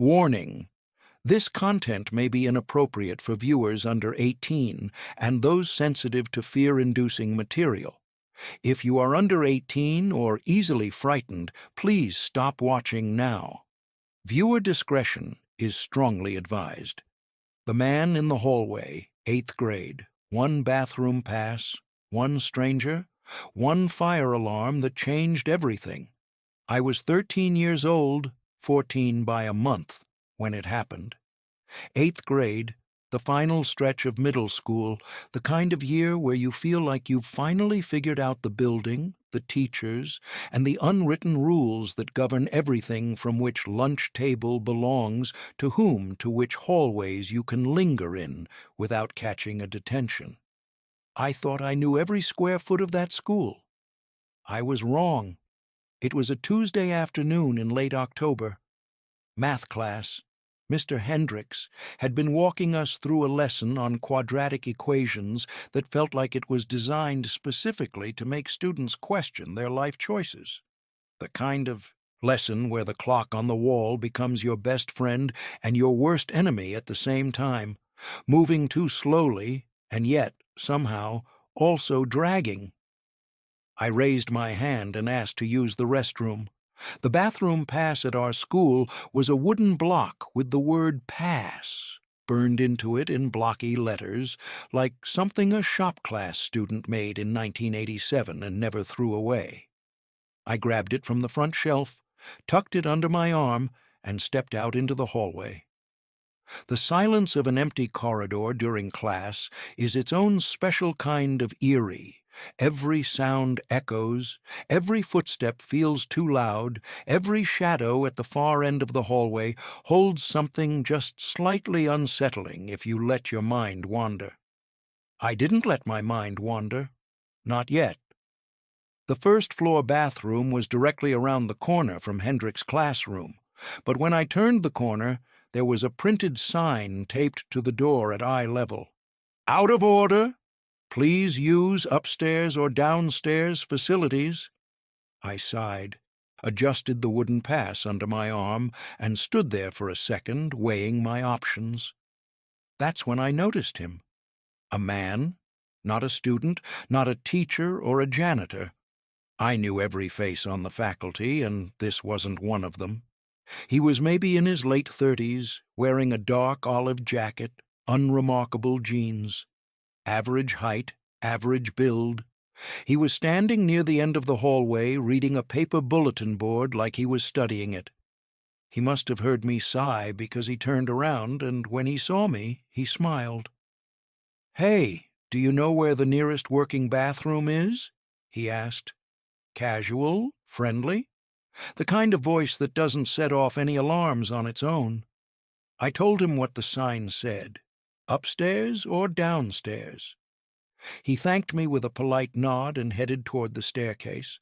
Warning: this content may be inappropriate for viewers under 18 and those sensitive to fear-inducing material. If you are under 18 or easily frightened, please stop watching now. Viewer discretion is strongly advised. The man in the hallway, 8th grade, one bathroom pass, one stranger, one fire alarm that changed everything. I was 13 years old, 14 by a month, when it happened. 8th grade, the final stretch of middle school, the kind of year where you feel like you've finally figured out the building, the teachers, and the unwritten rules that govern everything from which lunch table belongs to which hallways you can linger in without catching a detention. I thought I knew every square foot of that school. I was wrong. It was a Tuesday afternoon in late October. Math class. Mr. Hendricks had been walking us through a lesson on quadratic equations that felt like it was designed specifically to make students question their life choices. The kind of lesson where the clock on the wall becomes your best friend and your worst enemy at the same time, moving too slowly and yet, somehow, also dragging. I raised my hand and asked to use the restroom. The bathroom pass at our school was a wooden block with the word pass burned into it in blocky letters, like something a shop class student made in 1987 and never threw away. I grabbed it from the front shelf, tucked it under my arm, and stepped out into the hallway. The silence of an empty corridor during class is its own special kind of eerie. Every sound echoes, every footstep feels too loud, every shadow at the far end of the hallway holds something just slightly unsettling if you let your mind wander. I didn't let my mind wander. Not yet. The first-floor bathroom was directly around the corner from Hendrick's classroom, but when I turned the corner, there was a printed sign taped to the door at eye level. "Out of order! Please use upstairs or downstairs facilities." I sighed, adjusted the wooden pass under my arm, and stood there for a second, weighing my options. That's when I noticed him. A man, not a student, not a teacher or a janitor. I knew every face on the faculty, and this wasn't one of them. He was maybe in his late 30s, wearing a dark olive jacket, unremarkable jeans. Average height, average build. He was standing near the end of the hallway, reading a paper bulletin board like he was studying it. He must have heard me sigh because he turned around, and when he saw me, he smiled. "Hey, do you know where the nearest working bathroom is?" he asked. Casual, friendly, the kind of voice that doesn't set off any alarms on its own. I told him what the sign said. Upstairs or downstairs? He thanked me with a polite nod and headed toward the staircase.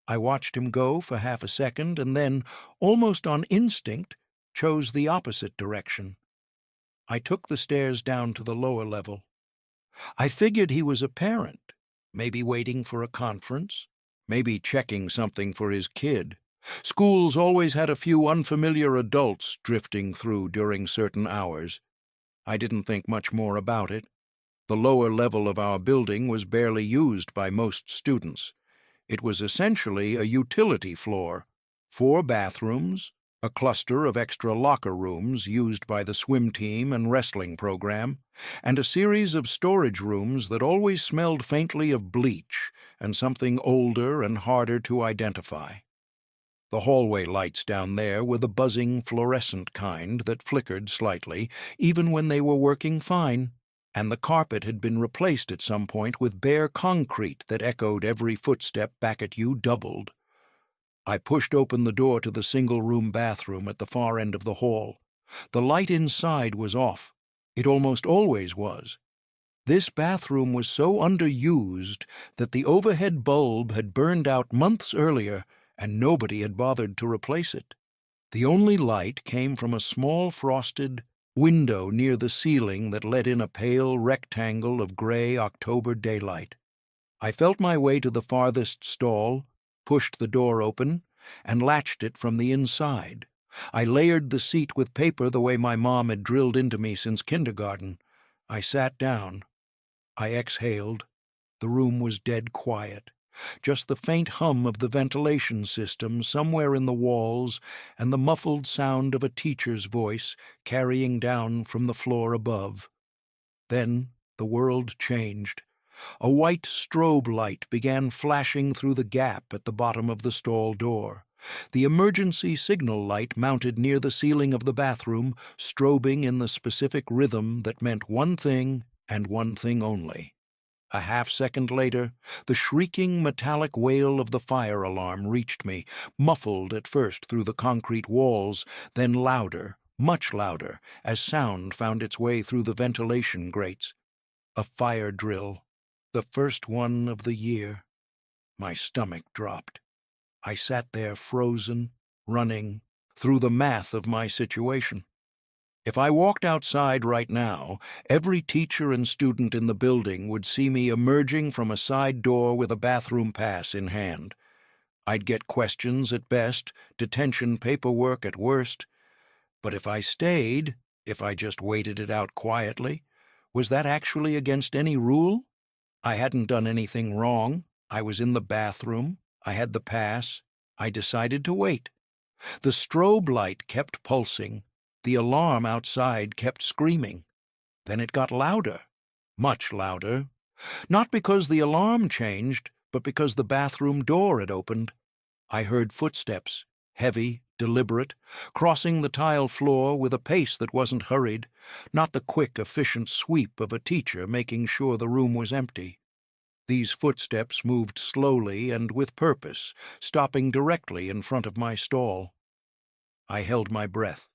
I watched him go for half a second and then, almost on instinct, chose the opposite direction. I took the stairs down to the lower level. I figured he was a parent, maybe waiting for a conference, maybe checking something for his kid. Schools always had a few unfamiliar adults drifting through during certain hours. I didn't think much more about it. The lower level of our building was barely used by most students. It was essentially a utility floor, 4 bathrooms, a cluster of extra locker rooms used by the swim team and wrestling program, and a series of storage rooms that always smelled faintly of bleach and something older and harder to identify. The hallway lights down there were the buzzing fluorescent kind that flickered slightly, even when they were working fine, and the carpet had been replaced at some point with bare concrete that echoed every footstep back at you doubled. I pushed open the door to the single-room bathroom at the far end of the hall. The light inside was off. It almost always was. This bathroom was so underused that the overhead bulb had burned out months earlier, and nobody had bothered to replace it. The only light came from a small frosted window near the ceiling that let in a pale rectangle of gray October daylight. I felt my way to the farthest stall, pushed the door open, and latched it from the inside, I layered the seat with paper the way my mom had drilled into me since kindergarten. I sat down. I exhaled. The room was dead quiet. Just the faint hum of the ventilation system somewhere in the walls and the muffled sound of a teacher's voice carrying down from the floor above. Then the world changed. A white strobe light began flashing through the gap at the bottom of the stall door. The emergency signal light mounted near the ceiling of the bathroom, strobing in the specific rhythm that meant one thing and one thing only. A half-second later, the shrieking metallic wail of the fire alarm reached me, muffled at first through the concrete walls, then louder, much louder, as sound found its way through the ventilation grates. A fire drill, the first one of the year. My stomach dropped. I sat there frozen, running, through the math of my situation. If I walked outside right now, every teacher and student in the building would see me emerging from a side door with a bathroom pass in hand. I'd get questions at best, detention paperwork at worst. But if I stayed, if I just waited it out quietly, was that actually against any rule? I hadn't done anything wrong. I was in the bathroom. I had the pass. I decided to wait. The strobe light kept pulsing. The alarm outside kept screaming. Then it got louder, much louder. Not because the alarm changed, but because the bathroom door had opened. I heard footsteps, heavy, deliberate, crossing the tile floor with a pace that wasn't hurried, not the quick, efficient sweep of a teacher making sure the room was empty. These footsteps moved slowly and with purpose, stopping directly in front of my stall. I held my breath.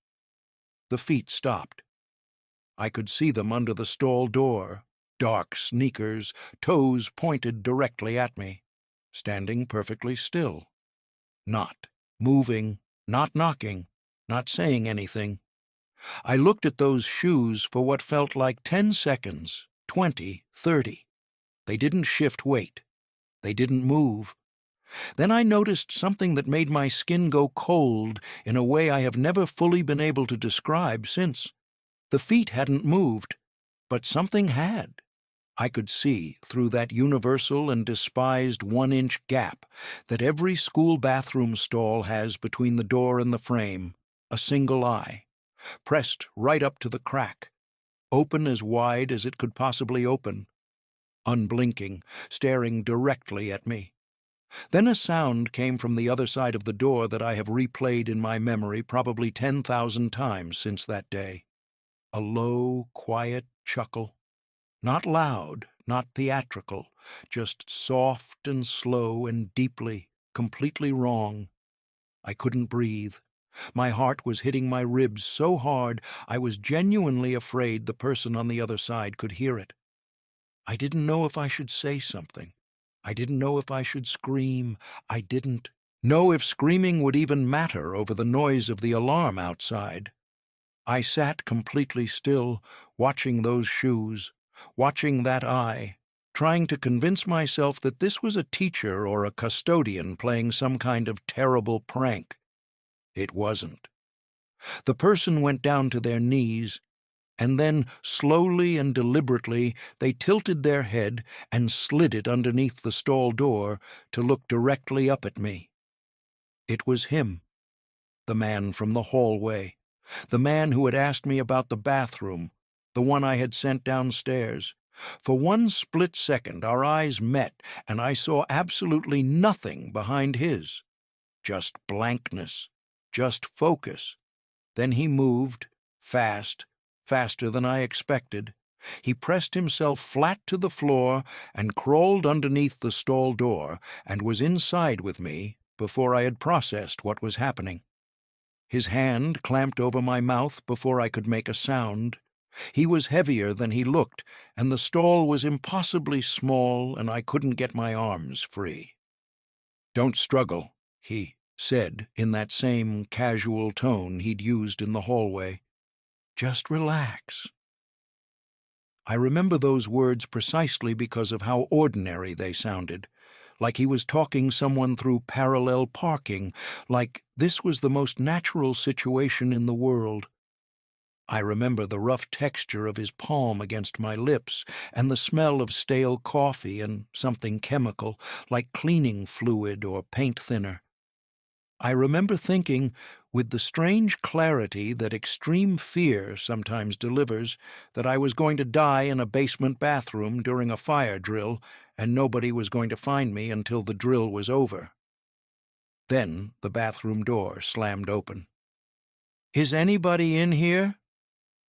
The feet stopped. I could see them under the stall door, dark sneakers, toes pointed directly at me, standing perfectly still. Not moving, not knocking, not saying anything. I looked at those shoes for what felt like 10 seconds, 20, 30. They didn't shift weight. They didn't move. Then I noticed something that made my skin go cold in a way I have never fully been able to describe since. The feet hadn't moved, but something had. I could see, through that universal and despised 1-inch gap that every school bathroom stall has between the door and the frame, a single eye, pressed right up to the crack, open as wide as it could possibly open, unblinking, staring directly at me. Then a sound came from the other side of the door that I have replayed in my memory probably 10,000 times since that day. A low, quiet chuckle. Not loud, not theatrical, just soft and slow and deeply, completely wrong. I couldn't breathe. My heart was hitting my ribs so hard I was genuinely afraid the person on the other side could hear it. I didn't know if I should say something. I didn't know if I should scream. I didn't know if screaming would even matter over the noise of the alarm outside. I sat completely still, watching those shoes, watching that eye, trying to convince myself that this was a teacher or a custodian playing some kind of terrible prank. It wasn't. The person went down to their knees, and then, slowly and deliberately, they tilted their head and slid it underneath the stall door to look directly up at me. It was him, the man from the hallway, the man who had asked me about the bathroom, the one I had sent downstairs. For one split second our eyes met, and I saw absolutely nothing behind his. Just blankness, just focus. Then he moved, fast, faster than I expected. He pressed himself flat to the floor and crawled underneath the stall door and was inside with me before I had processed what was happening. His hand clamped over my mouth before I could make a sound. He was heavier than he looked, and the stall was impossibly small, and I couldn't get my arms free. "Don't struggle," he said in that same casual tone he'd used in the hallway. "Just relax." I remember those words precisely because of how ordinary they sounded, like he was talking someone through parallel parking, like this was the most natural situation in the world. I remember the rough texture of his palm against my lips and the smell of stale coffee and something chemical, like cleaning fluid or paint thinner. I remember thinking, with the strange clarity that extreme fear sometimes delivers, that I was going to die in a basement bathroom during a fire drill, and nobody was going to find me until the drill was over. Then the bathroom door slammed open. "Is anybody in here?"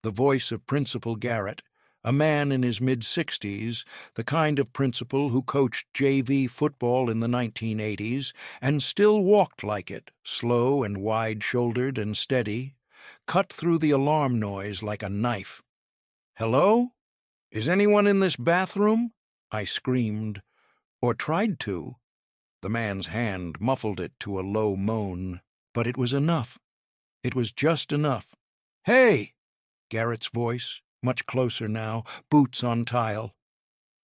The voice of Principal Garrett, a man in his mid-60s, the kind of principal who coached JV football in the 1980s and still walked like it, slow and wide-shouldered and steady, cut through the alarm noise like a knife. "Hello? Is anyone in this bathroom?" I screamed, or tried to. The man's hand muffled it to a low moan, but it was enough. It was just enough. "Hey!" Garrett's voice, much closer now, boots on tile.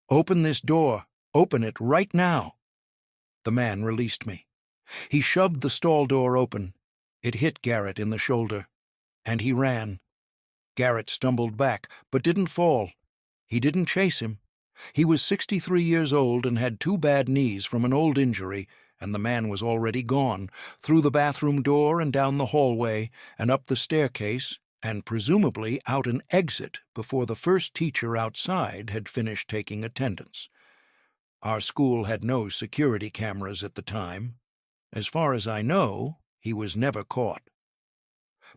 "Open this door. Open it right now." The man released me. He shoved the stall door open. It hit Garrett in the shoulder, and he ran. Garrett stumbled back, but didn't fall. He didn't chase him. He was 63 years old and had 2 bad knees from an old injury, and the man was already gone, through the bathroom door and down the hallway and up the staircase, and presumably out an exit before the first teacher outside had finished taking attendance. Our school had no security cameras at the time. As far as I know, he was never caught.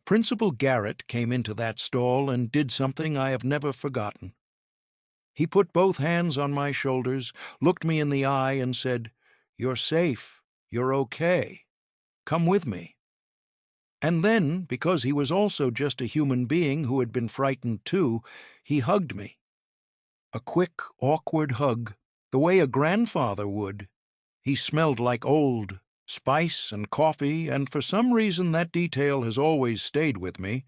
Principal Garrett came into that stall and did something I have never forgotten. He put both hands on my shoulders, looked me in the eye, and said, "You're safe. You're okay. Come with me." And then, because he was also just a human being who had been frightened too, he hugged me. A quick, awkward hug, the way a grandfather would. He smelled like old spice and coffee, and for some reason that detail has always stayed with me.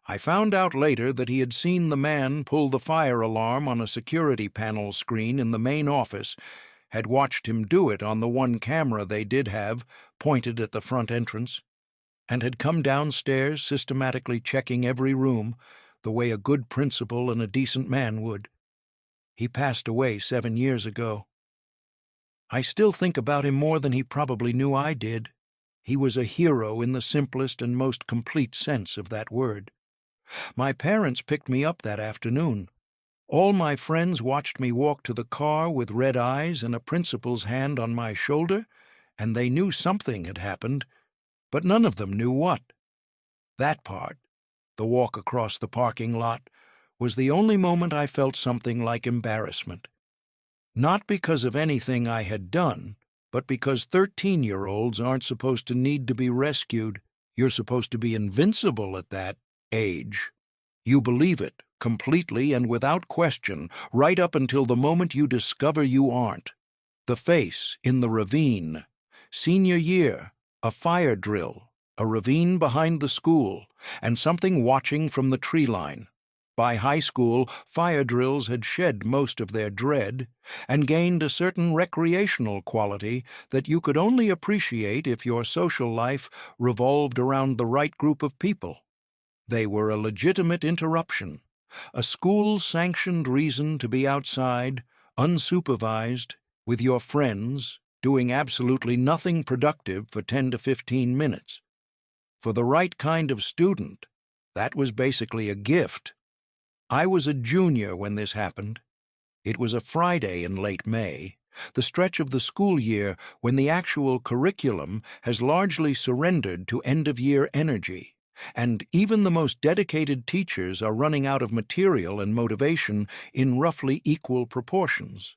I found out later that he had seen the man pull the fire alarm on a security panel screen in the main office, had watched him do it on the one camera they did have, pointed at the front entrance, and had come downstairs systematically checking every room, the way a good principal and a decent man would. He passed away 7 years ago. I still think about him more than he probably knew I did. He was a hero in the simplest and most complete sense of that word. My parents picked me up that afternoon. All my friends watched me walk to the car with red eyes and a principal's hand on my shoulder, and they knew something had happened, but none of them knew what. That part, the walk across the parking lot, was the only moment I felt something like embarrassment. Not because of anything I had done, but because 13-year-olds aren't supposed to need to be rescued. You're supposed to be invincible at that age. You believe it, completely and without question, right up until the moment you discover you aren't. The face in the ravine. Senior year. A fire drill, a ravine behind the school, and something watching from the tree line. By high school, fire drills had shed most of their dread and gained a certain recreational quality that you could only appreciate if your social life revolved around the right group of people. They were a legitimate interruption, a school-sanctioned reason to be outside, unsupervised, with your friends, doing absolutely nothing productive for 10 to 15 minutes. For the right kind of student, that was basically a gift. I was a junior when this happened. It was a Friday in late May, the stretch of the school year when the actual curriculum has largely surrendered to end-of-year energy, and even the most dedicated teachers are running out of material and motivation in roughly equal proportions.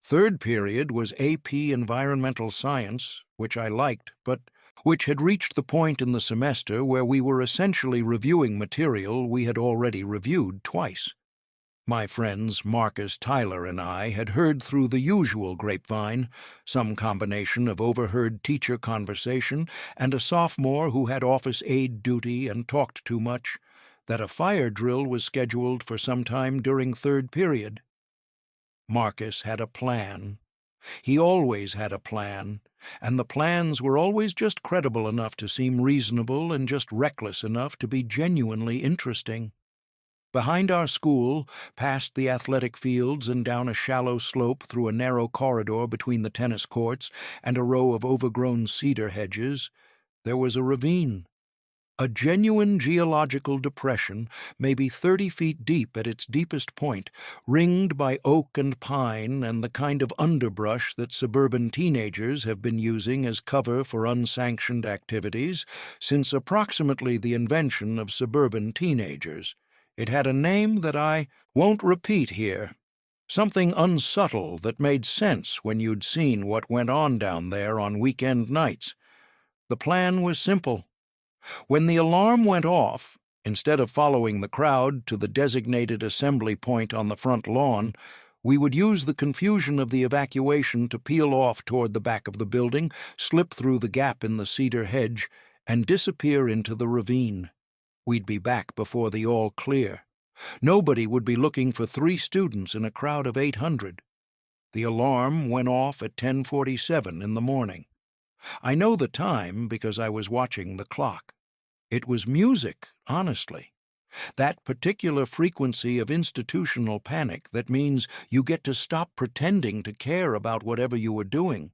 Third period was AP Environmental Science, which I liked, but which had reached the point in the semester where we were essentially reviewing material we had already reviewed twice. My friends Marcus, Tyler, and I had heard through the usual grapevine, some combination of overheard teacher conversation and a sophomore who had office aide duty and talked too much, that a fire drill was scheduled for some time during third period. Marcus had a plan. He always had a plan, and the plans were always just credible enough to seem reasonable and just reckless enough to be genuinely interesting. Behind our school, past the athletic fields and down a shallow slope through a narrow corridor between the tennis courts and a row of overgrown cedar hedges, there was a ravine. A genuine geological depression, maybe 30 feet deep at its deepest point, ringed by oak and pine and the kind of underbrush that suburban teenagers have been using as cover for unsanctioned activities since approximately the invention of suburban teenagers. It had a name that I won't repeat here. Something unsubtle that made sense when you'd seen what went on down there on weekend nights. The plan was simple. When the alarm went off, instead of following the crowd to the designated assembly point on the front lawn, we would use the confusion of the evacuation to peel off toward the back of the building, slip through the gap in the cedar hedge, and disappear into the ravine. We'd be back before the all clear. Nobody would be looking for 3 students in a crowd of 800. The alarm went off at 10:47 in the morning. I know the time because I was watching the clock. It was music, honestly. That particular frequency of institutional panic that means you get to stop pretending to care about whatever you were doing.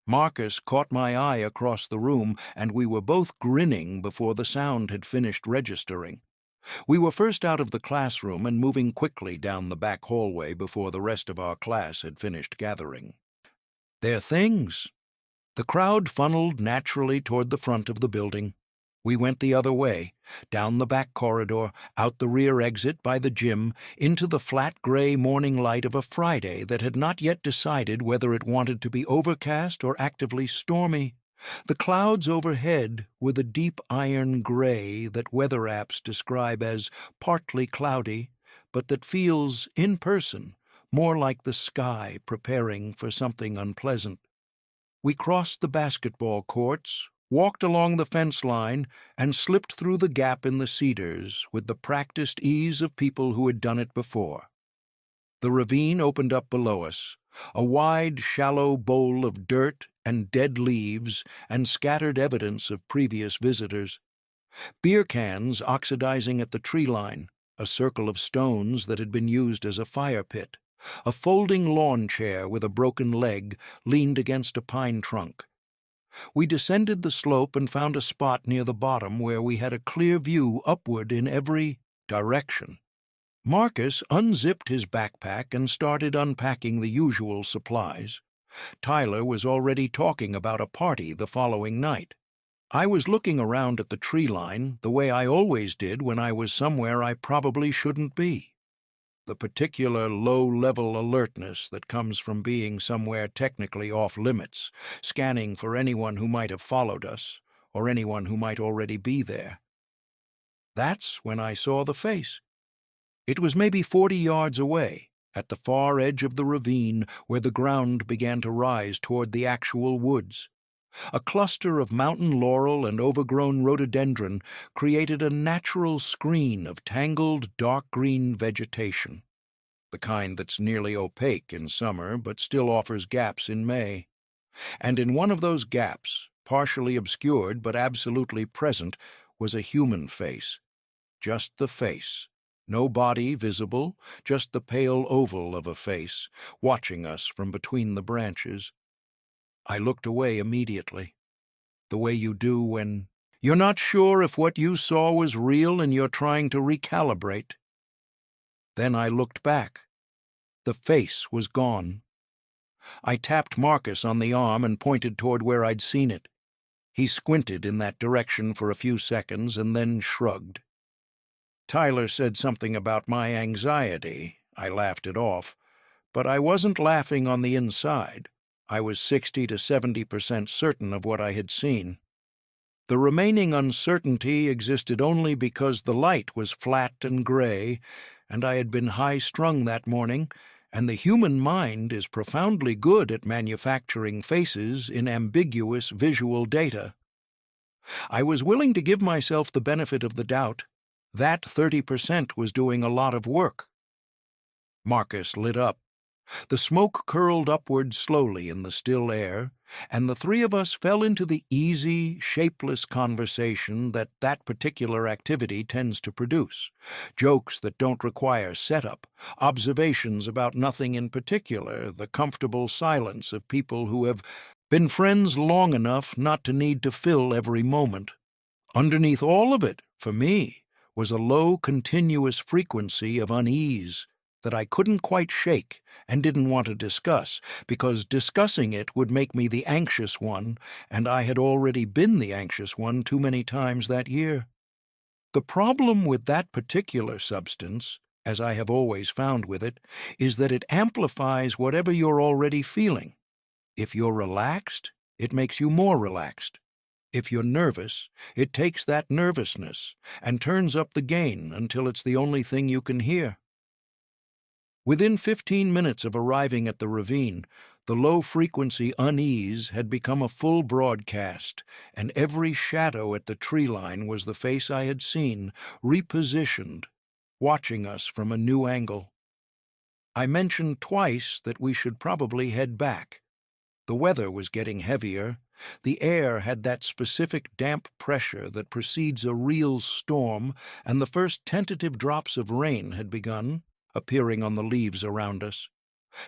Marcus caught my eye across the room, and we were both grinning before the sound had finished registering. We were first out of the classroom and moving quickly down the back hallway before the rest of our class had finished gathering. "They're things." The crowd funneled naturally toward the front of the building. We went the other way, down the back corridor, out the rear exit by the gym, into the flat gray morning light of a Friday that had not yet decided whether it wanted to be overcast or actively stormy. The clouds overhead were the deep iron gray that weather apps describe as partly cloudy, but that feels, in person, more like the sky preparing for something unpleasant. We crossed the basketball courts, walked along the fence line, and slipped through the gap in the cedars with the practiced ease of people who had done it before. The ravine opened up below us, a wide, shallow bowl of dirt and dead leaves and scattered evidence of previous visitors. Beer cans oxidizing at the tree line, a circle of stones that had been used as a fire pit. A folding lawn chair with a broken leg leaned against a pine trunk. We descended the slope and found a spot near the bottom where we had a clear view upward in every direction. Marcus unzipped his backpack and started unpacking the usual supplies. Tyler was already talking about a party the following night. I was looking around at the tree line the way I always did when I was somewhere I probably shouldn't be. The particular low-level alertness that comes from being somewhere technically off-limits, scanning for anyone who might have followed us, or anyone who might already be there. That's when I saw the face. It was maybe 40 yards away, at the far edge of the ravine where the ground began to rise toward the actual woods. A cluster of mountain laurel and overgrown rhododendron created a natural screen of tangled dark green vegetation, the kind that's nearly opaque in summer but still offers gaps in May. And in one of those gaps, partially obscured but absolutely present, was a human face. Just the face. No body visible, just the pale oval of a face, watching us from between the branches. I looked away immediately, the way you do when you're not sure if what you saw was real and you're trying to recalibrate. Then I looked back. The face was gone. I tapped Marcus on the arm and pointed toward where I'd seen it. He squinted in that direction for a few seconds and then shrugged. Tyler said something about my anxiety. I laughed it off, but I wasn't laughing on the inside. I was 60 to 70% certain of what I had seen. The remaining uncertainty existed only because the light was flat and gray, and I had been high-strung that morning, and the human mind is profoundly good at manufacturing faces in ambiguous visual data. I was willing to give myself the benefit of the doubt. That 30% was doing a lot of work. Marcus lit up. The smoke curled upward slowly in the still air, and the three of us fell into the easy, shapeless conversation that particular activity tends to produce. Jokes that don't require setup, observations about nothing in particular, the comfortable silence of people who have been friends long enough not to need to fill every moment. Underneath all of it, for me, was a low, continuous frequency of unease that I couldn't quite shake and didn't want to discuss, because discussing it would make me the anxious one, and I had already been the anxious one too many times that year. The problem with that particular substance, as I have always found with it, is that it amplifies whatever you're already feeling. If you're relaxed, it makes you more relaxed. If you're nervous, it takes that nervousness and turns up the gain until it's the only thing you can hear. Within 15 minutes of arriving at the ravine, the low-frequency unease had become a full broadcast, and every shadow at the tree line was the face I had seen, repositioned, watching us from a new angle. I mentioned twice that we should probably head back. The weather was getting heavier. The air had that specific damp pressure that precedes a real storm, and the first tentative drops of rain had begun, appearing on the leaves around us.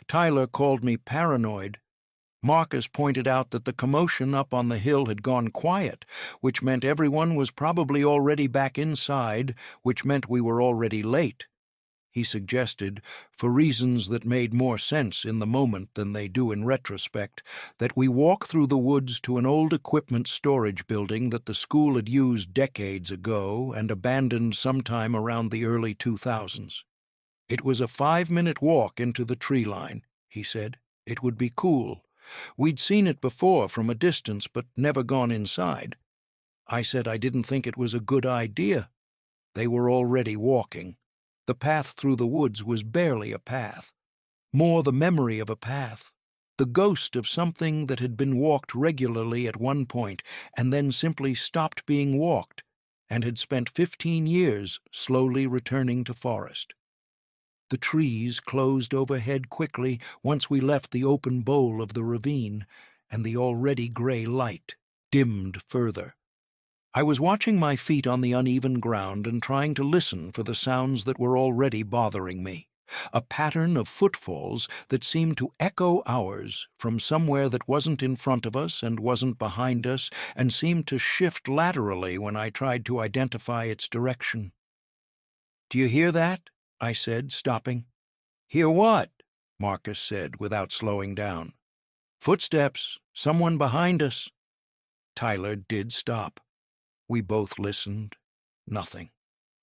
Tyler called me paranoid. Marcus pointed out that the commotion up on the hill had gone quiet, which meant everyone was probably already back inside, which meant we were already late. He suggested, for reasons that made more sense in the moment than they do in retrospect, that we walk through the woods to an old equipment storage building that the school had used decades ago and abandoned sometime around the early 2000s. It was a 5-minute walk into the tree line, he said. It would be cool. We'd seen it before from a distance but never gone inside. I said I didn't think it was a good idea. They were already walking. The path through the woods was barely a path, more the memory of a path, the ghost of something that had been walked regularly at one point and then simply stopped being walked and had spent 15 years slowly returning to forest. The trees closed overhead quickly once we left the open bowl of the ravine, and the already gray light dimmed further. I was watching my feet on the uneven ground and trying to listen for the sounds that were already bothering me, a pattern of footfalls that seemed to echo ours from somewhere that wasn't in front of us and wasn't behind us and seemed to shift laterally when I tried to identify its direction. "Do you hear that?" I said, stopping. "Hear what?" Marcus said, without slowing down. "Footsteps. Someone behind us." Tyler did stop. We both listened. Nothing.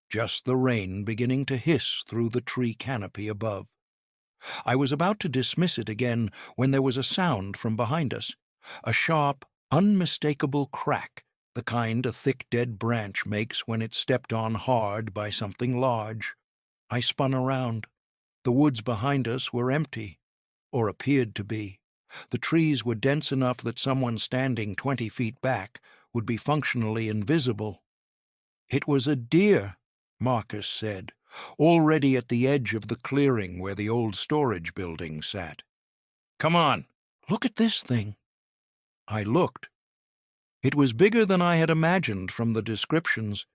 Just the rain beginning to hiss through the tree canopy above. I was about to dismiss it again when there was a sound from behind us, a sharp, unmistakable crack, the kind a thick dead branch makes when it's stepped on hard by something large. I spun around. The woods behind us were empty, or appeared to be. The trees were dense enough that someone standing 20 feet back would be functionally invisible. "It was a deer," Marcus said, already at the edge of the clearing where the old storage building sat. "Come on, look at this thing." I looked. It was bigger than I had imagined from the descriptions.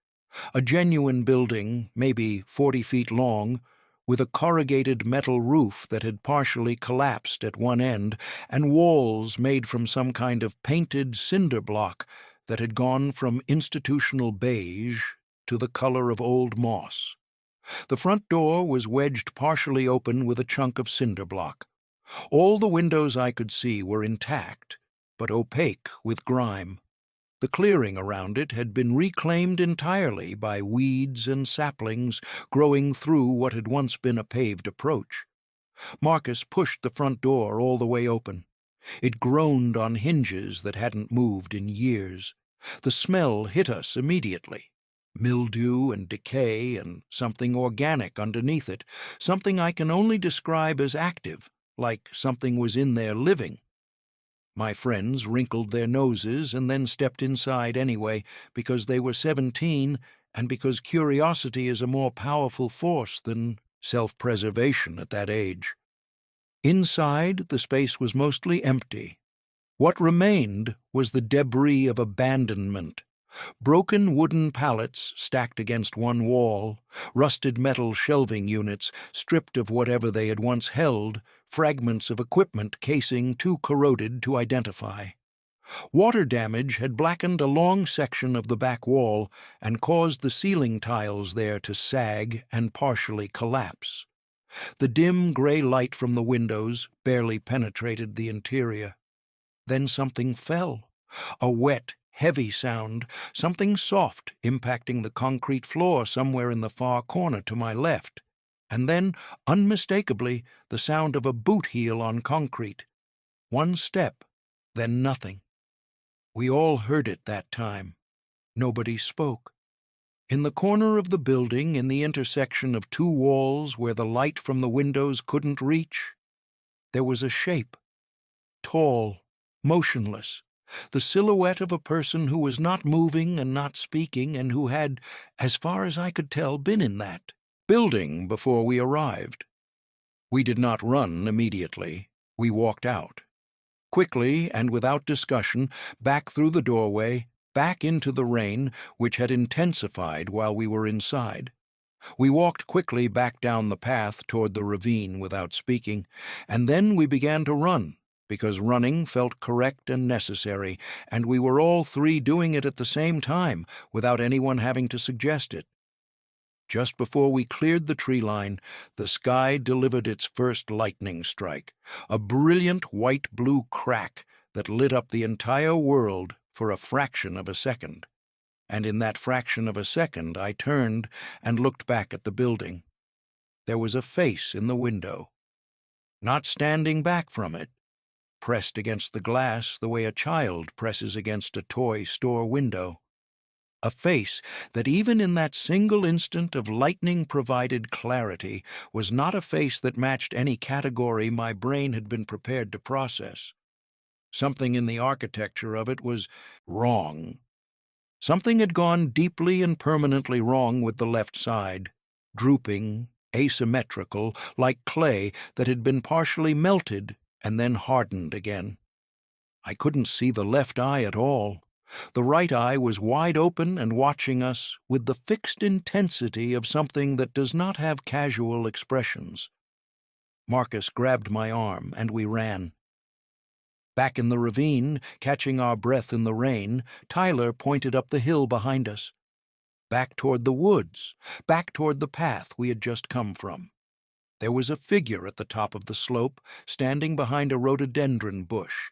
A genuine building, maybe 40 feet long, with a corrugated metal roof that had partially collapsed at one end, and walls made from some kind of painted cinder block that had gone from institutional beige to the color of old moss. The front door was wedged partially open with a chunk of cinder block. All the windows I could see were intact, but opaque with grime. The clearing around it had been reclaimed entirely by weeds and saplings growing through what had once been a paved approach. Marcus pushed the front door all the way open. It groaned on hinges that hadn't moved in years. The smell hit us immediately. Mildew and decay and something organic underneath it, something I can only describe as active, like something was in there living. My friends wrinkled their noses and then stepped inside anyway, because they were 17 and because curiosity is a more powerful force than self-preservation at that age. Inside, the space was mostly empty. What remained was the debris of abandonment. Broken wooden pallets stacked against one wall, rusted metal shelving units stripped of whatever they had once held, fragments of equipment casing too corroded to identify. Water damage had blackened a long section of the back wall and caused the ceiling tiles there to sag and partially collapse. The dim gray light from the windows barely penetrated the interior. Then something fell. A wet, heavy sound, something soft impacting the concrete floor somewhere in the far corner to my left. And then, unmistakably, the sound of a boot heel on concrete. One step, then nothing. We all heard it that time. Nobody spoke. In the corner of the building, in the intersection of two walls where the light from the windows couldn't reach, there was a shape. Tall, motionless, the silhouette of a person who was not moving and not speaking and who had, as far as I could tell, been in that building before we arrived. We did not run immediately. We walked out. Quickly and without discussion, back through the doorway, back into the rain, which had intensified while we were inside. We walked quickly back down the path toward the ravine without speaking, and then we began to run, because running felt correct and necessary, and we were all three doing it at the same time, without anyone having to suggest it. Just before we cleared the tree line, the sky delivered its first lightning strike, a brilliant white-blue crack that lit up the entire world for a fraction of a second. And in that fraction of a second, I turned and looked back at the building. There was a face in the window, not standing back from it, pressed against the glass the way a child presses against a toy store window. A face that even in that single instant of lightning-provided clarity was not a face that matched any category my brain had been prepared to process. Something in the architecture of it was wrong. Something had gone deeply and permanently wrong with the left side, drooping, asymmetrical, like clay that had been partially melted and then hardened again. I couldn't see the left eye at all. The right eye was wide open and watching us with the fixed intensity of something that does not have casual expressions. Marcus grabbed my arm, and we ran. Back in the ravine, catching our breath in the rain, Tyler pointed up the hill behind us. Back toward the woods, back toward the path we had just come from. There was a figure at the top of the slope, standing behind a rhododendron bush.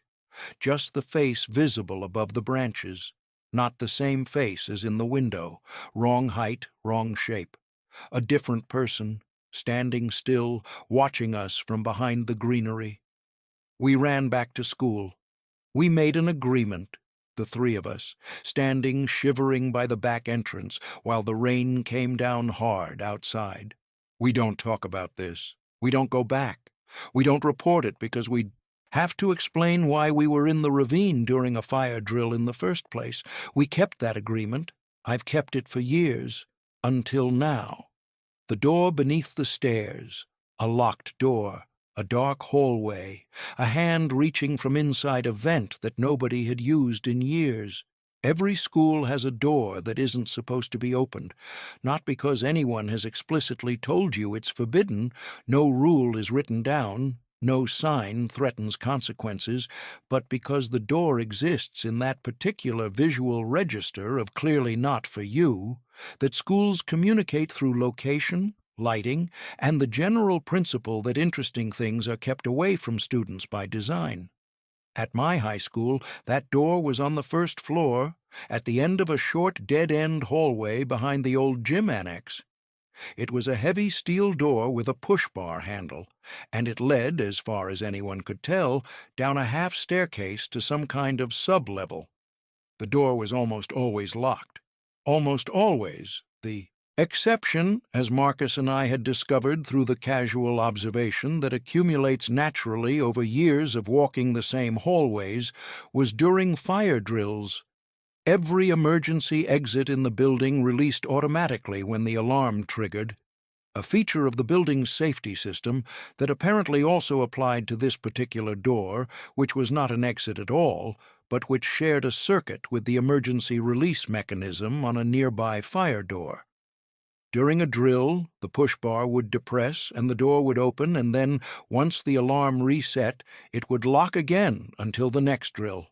Just the face visible above the branches, not the same face as in the window, wrong height, wrong shape. A different person, standing still, watching us from behind the greenery. We ran back to school. We made an agreement, the three of us, standing shivering by the back entrance while the rain came down hard outside. We don't talk about this. We don't go back. We don't report it because we'd have to explain why we were in the ravine during a fire drill in the first place. We kept that agreement. I've kept it for years. Until now. The door beneath the stairs. A locked door. A dark hallway. A hand reaching from inside a vent that nobody had used in years. Every school has a door that isn't supposed to be opened, not because anyone has explicitly told you it's forbidden, no rule is written down, no sign threatens consequences, but because the door exists in that particular visual register of clearly not for you, that schools communicate through location, lighting, and the general principle that interesting things are kept away from students by design. At my high school, that door was on the first floor, at the end of a short dead-end hallway behind the old gym annex. It was a heavy steel door with a push-bar handle, and it led, as far as anyone could tell, down a half staircase to some kind of sub-level. The door was almost always locked. Almost always, the exception, as Marcus and I had discovered through the casual observation that accumulates naturally over years of walking the same hallways, was during fire drills. Every emergency exit in the building released automatically when the alarm triggered. a feature of the building's safety system that apparently also applied to this particular door, which was not an exit at all, but which shared a circuit with the emergency release mechanism on a nearby fire door. During a drill, the push bar would depress and the door would open, and then, once the alarm reset, it would lock again until the next drill.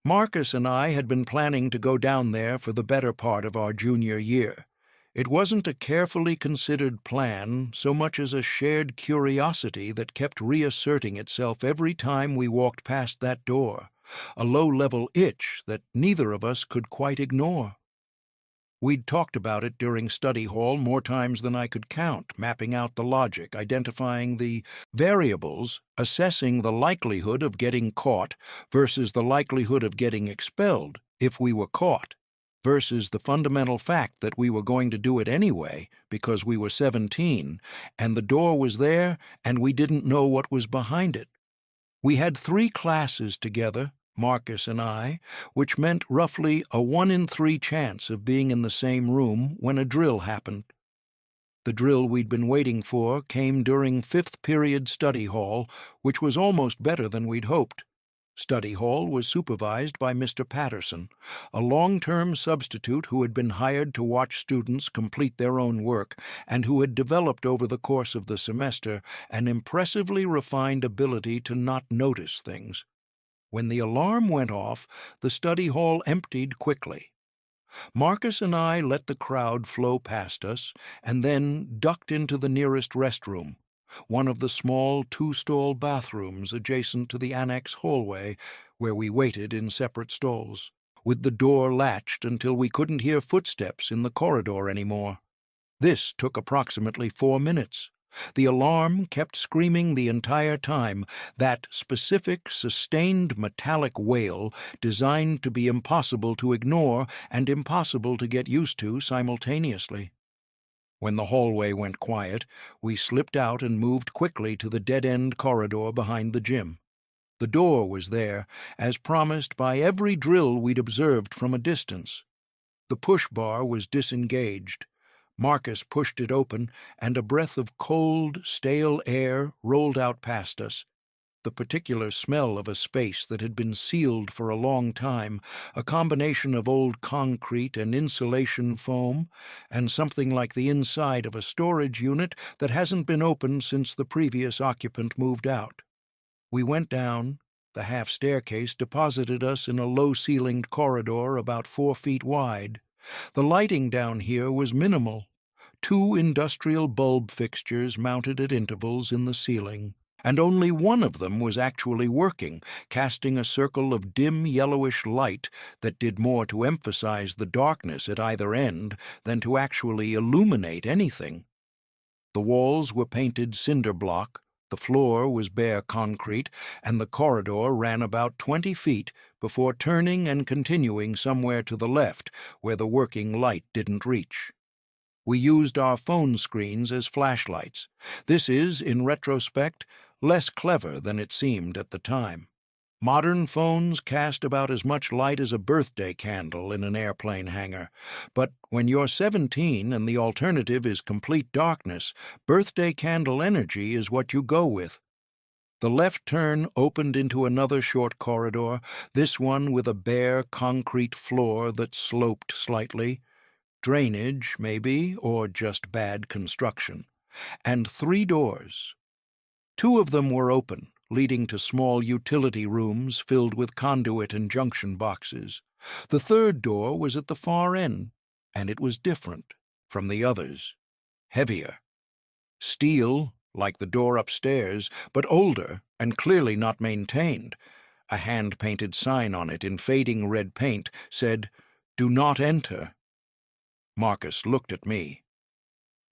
Marcus and I had been planning to go down there for the better part of our junior year. It wasn't a carefully considered plan so much as a shared curiosity that kept reasserting itself every time we walked past that door, a low-level itch that neither of us could quite ignore. We'd talked about it during study hall more times than I could count, mapping out the logic, identifying the variables, assessing the likelihood of getting caught versus the likelihood of getting expelled if we were caught, versus the fundamental fact that we were going to do it anyway because we were 17, and the door was there and we didn't know what was behind it. We had 3 classes together, Marcus and I, which meant roughly a 1 in 3 chance of being in the same room when a drill happened. The drill we'd been waiting for came during 5th period study hall, which was almost better than we'd hoped. Study hall was supervised by Mr. Patterson, a long-term substitute who had been hired to watch students complete their own work and who had developed over the course of the semester an impressively refined ability to not notice things. When the alarm went off, the study hall emptied quickly. Marcus and I let the crowd flow past us and then ducked into the nearest restroom, one of the small 2-stall bathrooms adjacent to the annex hallway, where we waited in separate stalls, with the door latched until we couldn't hear footsteps in the corridor anymore. This took approximately 4 minutes. The alarm kept screaming the entire time, that specific, sustained metallic wail designed to be impossible to ignore and impossible to get used to simultaneously. When the hallway went quiet, we slipped out and moved quickly to the dead-end corridor behind the gym. The door was there, as promised by every drill we'd observed from a distance. The push bar was disengaged. Marcus pushed it open, and a breath of cold, stale air rolled out past us. The particular smell of a space that had been sealed for a long time, a combination of old concrete and insulation foam, and something like the inside of a storage unit that hasn't been opened since the previous occupant moved out. We went down. The half staircase deposited us in a low-ceilinged corridor about 4 feet wide. The lighting down here was minimal. 2 industrial bulb fixtures mounted at intervals in the ceiling, and only one of them was actually working, casting a circle of dim yellowish light that did more to emphasize the darkness at either end than to actually illuminate anything. The walls were painted cinder block, the floor was bare concrete, and the corridor ran about 20 feet before turning and continuing somewhere to the left, where the working light didn't reach. We used our phone screens as flashlights. This is, in retrospect, less clever than it seemed at the time. Modern phones cast about as much light as a birthday candle in an airplane hangar, but when you're 17 and the alternative is complete darkness, birthday candle energy is what you go with. The left turn opened into another short corridor, this one with a bare concrete floor that sloped slightly. Drainage, maybe, or just bad construction, and 3 doors. 2 of them were open, leading to small utility rooms filled with conduit and junction boxes. The 3rd door was at the far end, and it was different from the others. Heavier. Steel, like the door upstairs, but older and clearly not maintained. A hand-painted sign on it in fading red paint said, "Do not enter." Marcus looked at me.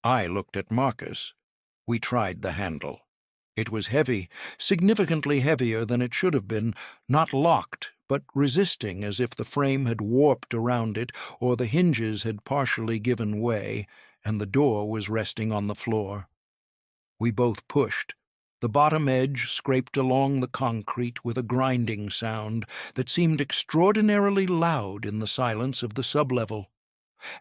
I looked at Marcus. We tried the handle. It was heavy, significantly heavier than it should have been, not locked, but resisting as if the frame had warped around it or the hinges had partially given way, and the door was resting on the floor. We both pushed. The bottom edge scraped along the concrete with a grinding sound that seemed extraordinarily loud in the silence of the sublevel.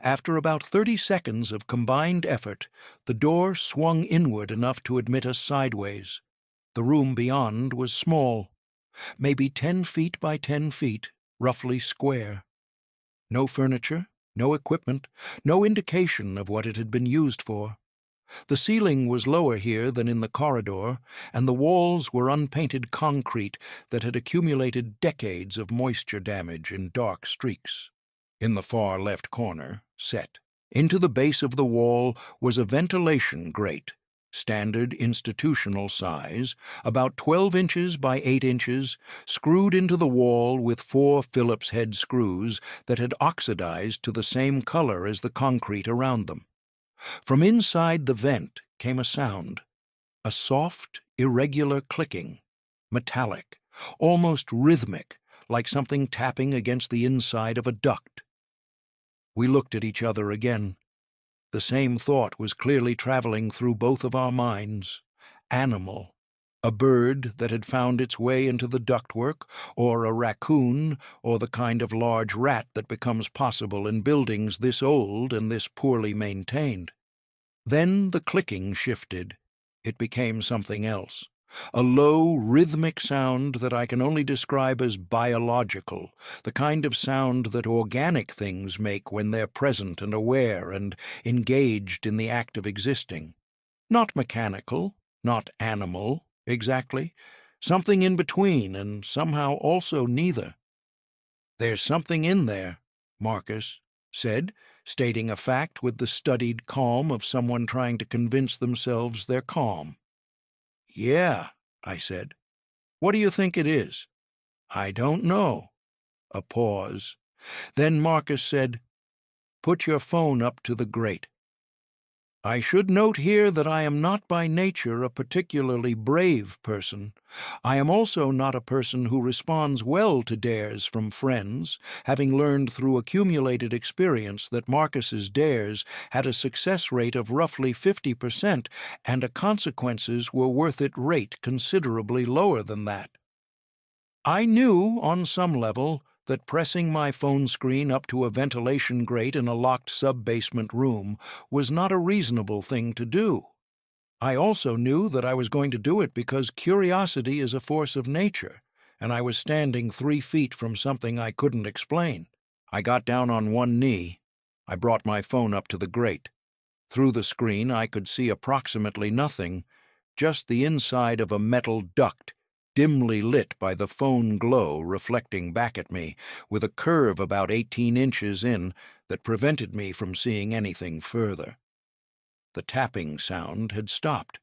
After about 30 seconds of combined effort, the door swung inward enough to admit us sideways. The room beyond was small, maybe 10 feet by 10 feet, roughly square. No furniture, no equipment, no indication of what it had been used for. The ceiling was lower here than in the corridor, and the walls were unpainted concrete that had accumulated decades of moisture damage in dark streaks. In the far left corner, set into the base of the wall, was a ventilation grate, standard institutional size, about 12 inches by 8 inches, screwed into the wall with 4 Phillips head screws that had oxidized to the same color as the concrete around them. From inside the vent came a sound, a soft, irregular clicking, metallic, almost rhythmic, like something tapping against the inside of a duct. We looked at each other again. The same thought was clearly traveling through both of our minds. Animal. A bird that had found its way into the ductwork, or a raccoon, or the kind of large rat that becomes possible in buildings this old and this poorly maintained. Then the clicking shifted. It became something else. A low, rhythmic sound that I can only describe as biological, the kind of sound that organic things make when they're present and aware and engaged in the act of existing. Not mechanical, not animal, exactly. Something in between, and somehow also neither. "There's something in there," Marcus said, stating a fact with the studied calm of someone trying to convince themselves they're calm. "Yeah," I said. "What do you think it is?" "I don't know." A pause. Then Marcus said, "Put your phone up to the grate." I should note here that I am not by nature a particularly brave person. I am also not a person who responds well to dares from friends, having learned through accumulated experience that Marcus's dares had a success rate of roughly 50% and a consequences were worth it rate considerably lower than that. I knew, on some level, that pressing my phone screen up to a ventilation grate in a locked sub-basement room was not a reasonable thing to do. I also knew that I was going to do it because curiosity is a force of nature, and I was standing 3 feet from something I couldn't explain. I got down on one knee. I brought my phone up to the grate. Through the screen I could see approximately nothing, just the inside of a metal duct, dimly lit by the phone glow reflecting back at me, with a curve about 18 inches in that prevented me from seeing anything further. The tapping sound had stopped.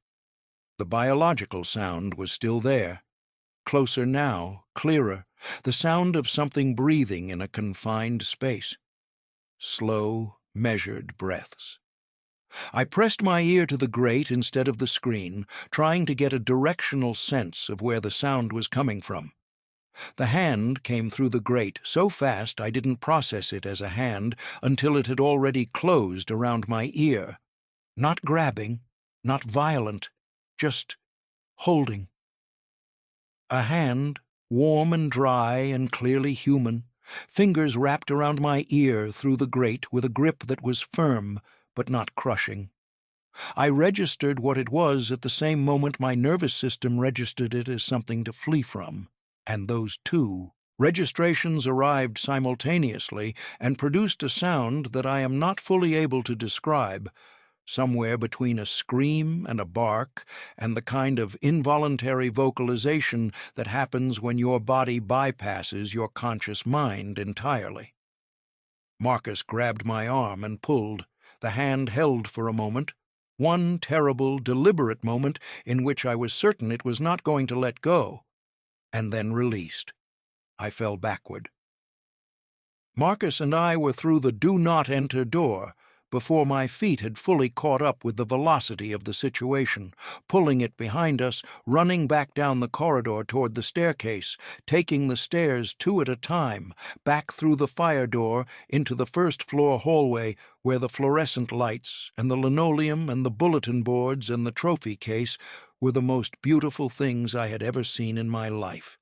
The biological sound was still there. Closer now, clearer, the sound of something breathing in a confined space. Slow, measured breaths. I pressed my ear to the grate instead of the screen, trying to get a directional sense of where the sound was coming from. The hand came through the grate so fast I didn't process it as a hand until it had already closed around my ear. Not grabbing, not violent, just holding. A hand, warm and dry and clearly human, fingers wrapped around my ear through the grate with a grip that was firm but not crushing. I registered what it was at the same moment my nervous system registered it as something to flee from, and those two registrations arrived simultaneously and produced a sound that I am not fully able to describe, somewhere between a scream and a bark and the kind of involuntary vocalization that happens when your body bypasses your conscious mind entirely. Marcus grabbed my arm and pulled. The hand held for a moment, one terrible, deliberate moment in which I was certain it was not going to let go, and then released. I fell backward. Marcus and I were through the do not enter door before my feet had fully caught up with the velocity of the situation, pulling it behind us, running back down the corridor toward the staircase, taking the stairs 2 at a time, back through the fire door into the first-floor hallway where the fluorescent lights and the linoleum and the bulletin boards and the trophy case were the most beautiful things I had ever seen in my life.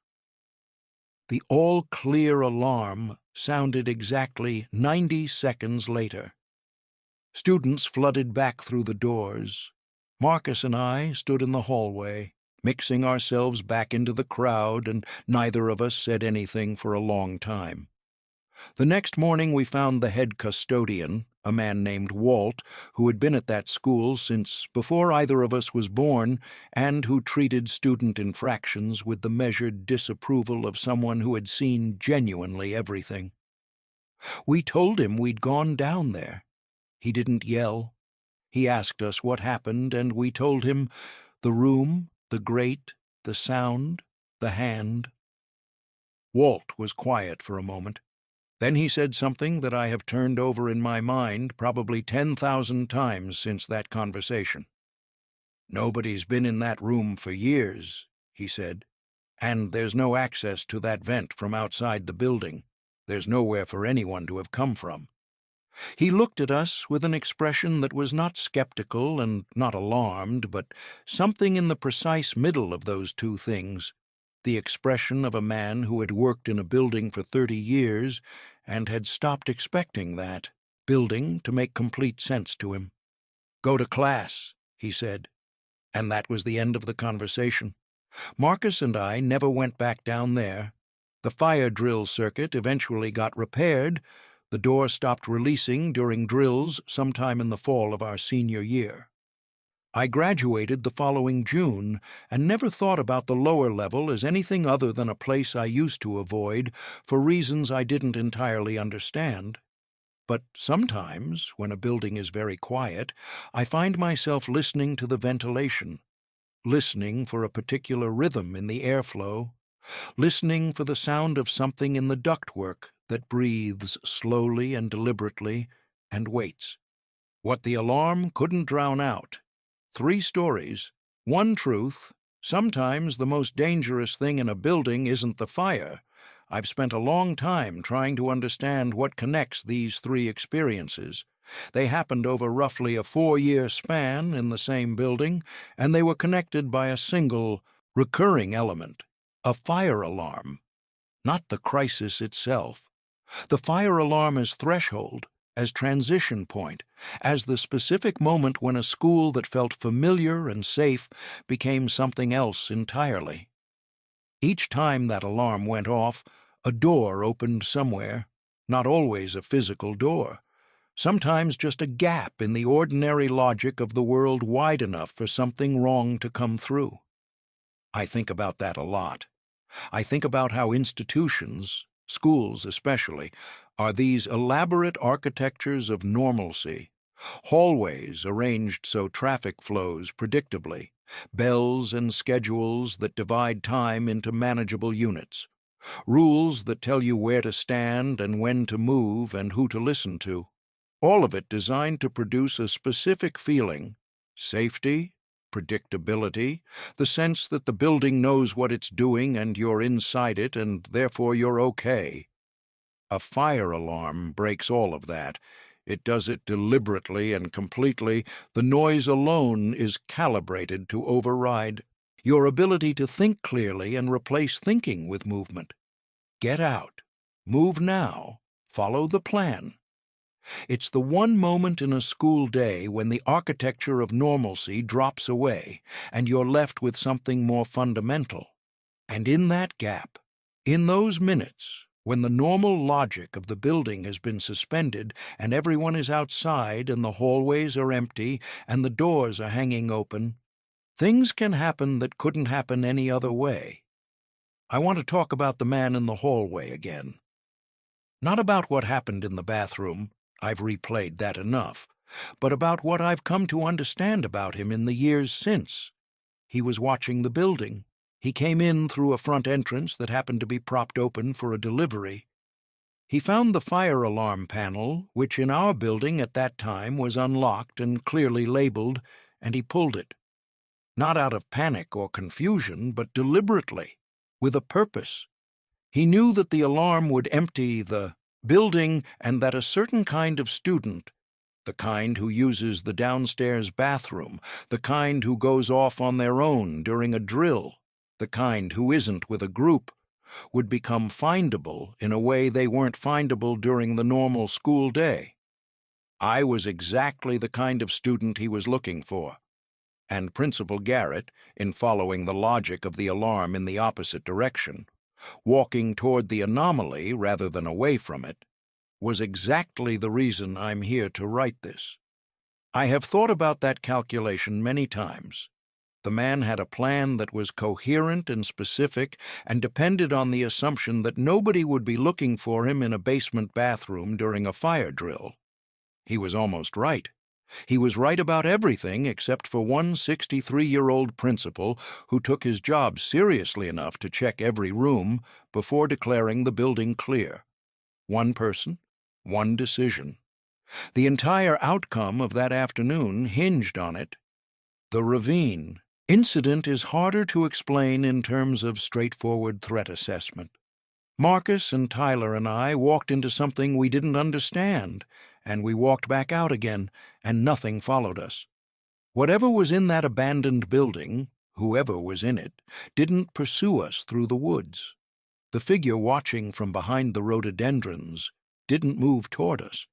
The all-clear alarm sounded exactly 90 seconds later. Students flooded back through the doors. Marcus and I stood in the hallway, mixing ourselves back into the crowd, and neither of us said anything for a long time. The next morning we found the head custodian, a man named Walt, who had been at that school since before either of us was born, and who treated student infractions with the measured disapproval of someone who had seen genuinely everything. We told him we'd gone down there. He didn't yell. He asked us what happened, and we told him the room, the grate, the sound, the hand. Walt was quiet for a moment. Then he said something that I have turned over in my mind probably 10,000 times since that conversation. "Nobody's been in that room for years," he said, "and there's no access to that vent from outside the building. There's nowhere for anyone to have come from." He looked at us with an expression that was not skeptical and not alarmed, but something in the precise middle of those two things, the expression of a man who had worked in a building for 30 years and had stopped expecting that building to make complete sense to him. "Go to class," he said, and that was the end of the conversation. Marcus and I never went back down there. The fire drill circuit eventually got repaired. The door stopped releasing during drills sometime in the fall of our senior year. I graduated the following June and never thought about the lower level as anything other than a place I used to avoid for reasons I didn't entirely understand. But sometimes, when a building is very quiet, I find myself listening to the ventilation, listening for a particular rhythm in the airflow, listening for the sound of something in the ductwork that breathes slowly and deliberately and waits. What the alarm couldn't drown out. 3 stories, 1 truth. Sometimes the most dangerous thing in a building isn't the fire. I've spent a long time trying to understand what connects these 3 experiences. They happened over roughly a 4-year span in the same building, and they were connected by a single, recurring element, a fire alarm, not the crisis itself. The fire alarm as threshold, as transition point, as the specific moment when a school that felt familiar and safe became something else entirely. Each time that alarm went off, a door opened somewhere, not always a physical door, sometimes just a gap in the ordinary logic of the world wide enough for something wrong to come through. I think about that a lot. I think about how institutions, schools especially, are these elaborate architectures of normalcy, hallways arranged so traffic flows predictably, bells and schedules that divide time into manageable units, rules that tell you where to stand and when to move and who to listen to, all of it designed to produce a specific feeling: safety, predictability, the sense that the building knows what it's doing and you're inside it and therefore you're okay. A fire alarm breaks all of that. It does it deliberately and completely. The noise alone is calibrated to override your ability to think clearly and replace thinking with movement. Get out. Move now. Follow the plan. It's the one moment in a school day when the architecture of normalcy drops away and you're left with something more fundamental. And in that gap, in those minutes, when the normal logic of the building has been suspended and everyone is outside and the hallways are empty and the doors are hanging open, things can happen that couldn't happen any other way. I want to talk about the man in the hallway again. Not about what happened in the bathroom, I've replayed that enough, but about what I've come to understand about him in the years since. He was watching the building. He came in through a front entrance that happened to be propped open for a delivery. He found the fire alarm panel, which in our building at that time was unlocked and clearly labeled, and he pulled it. Not out of panic or confusion, but deliberately, with a purpose. He knew that the alarm would empty the building and that a certain kind of student, the kind who uses the downstairs bathroom, the kind who goes off on their own during a drill, the kind who isn't with a group, would become findable in a way they weren't findable during the normal school day. I was exactly the kind of student he was looking for, and Principal Garrett, in following the logic of the alarm in the opposite direction, walking toward the anomaly rather than away from it, was exactly the reason I'm here to write this. I have thought about that calculation many times. The man had a plan that was coherent and specific and depended on the assumption that nobody would be looking for him in a basement bathroom during a fire drill. He was almost right. He was right about everything except for one 63-year-old principal who took his job seriously enough to check every room before declaring the building clear. One person, one decision. The entire outcome of that afternoon hinged on it. The ravine incident is harder to explain in terms of straightforward threat assessment. Marcus and Tyler and I walked into something we didn't understand, and we walked back out again, and nothing followed us. Whatever was in that abandoned building, whoever was in it, didn't pursue us through the woods. The figure watching from behind the rhododendrons didn't move toward us.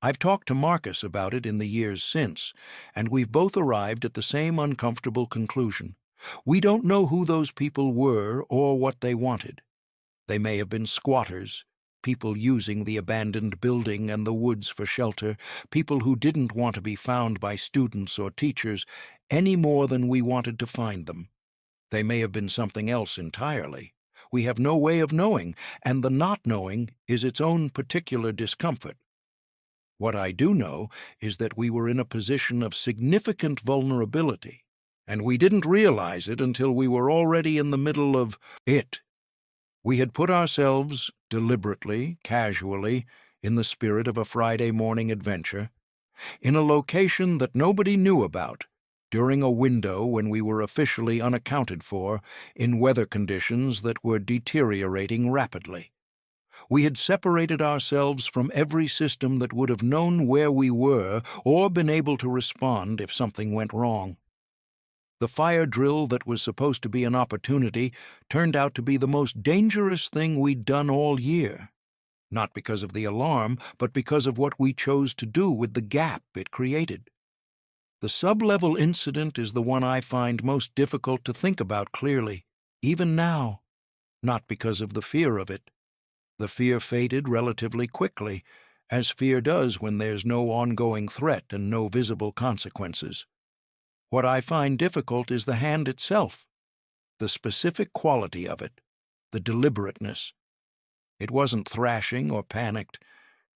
I've talked to Marcus about it in the years since, and we've both arrived at the same uncomfortable conclusion. We don't know who those people were or what they wanted. They may have been squatters, people using the abandoned building and the woods for shelter, people who didn't want to be found by students or teachers any more than we wanted to find them. They may have been something else entirely. We have no way of knowing, and the not knowing is its own particular discomfort. What I do know is that we were in a position of significant vulnerability, and we didn't realize it until we were already in the middle of it. We had put ourselves, deliberately, casually, in the spirit of a Friday morning adventure, in a location that nobody knew about, during a window when we were officially unaccounted for, in weather conditions that were deteriorating rapidly. We had separated ourselves from every system that would have known where we were or been able to respond if something went wrong. The fire drill that was supposed to be an opportunity turned out to be the most dangerous thing we'd done all year, not because of the alarm, but because of what we chose to do with the gap it created. The sub-level incident is the one I find most difficult to think about clearly, even now, not because of the fear of it. The fear faded relatively quickly, as fear does when there's no ongoing threat and no visible consequences. What I find difficult is the hand itself, the specific quality of it, the deliberateness. It wasn't thrashing or panicked.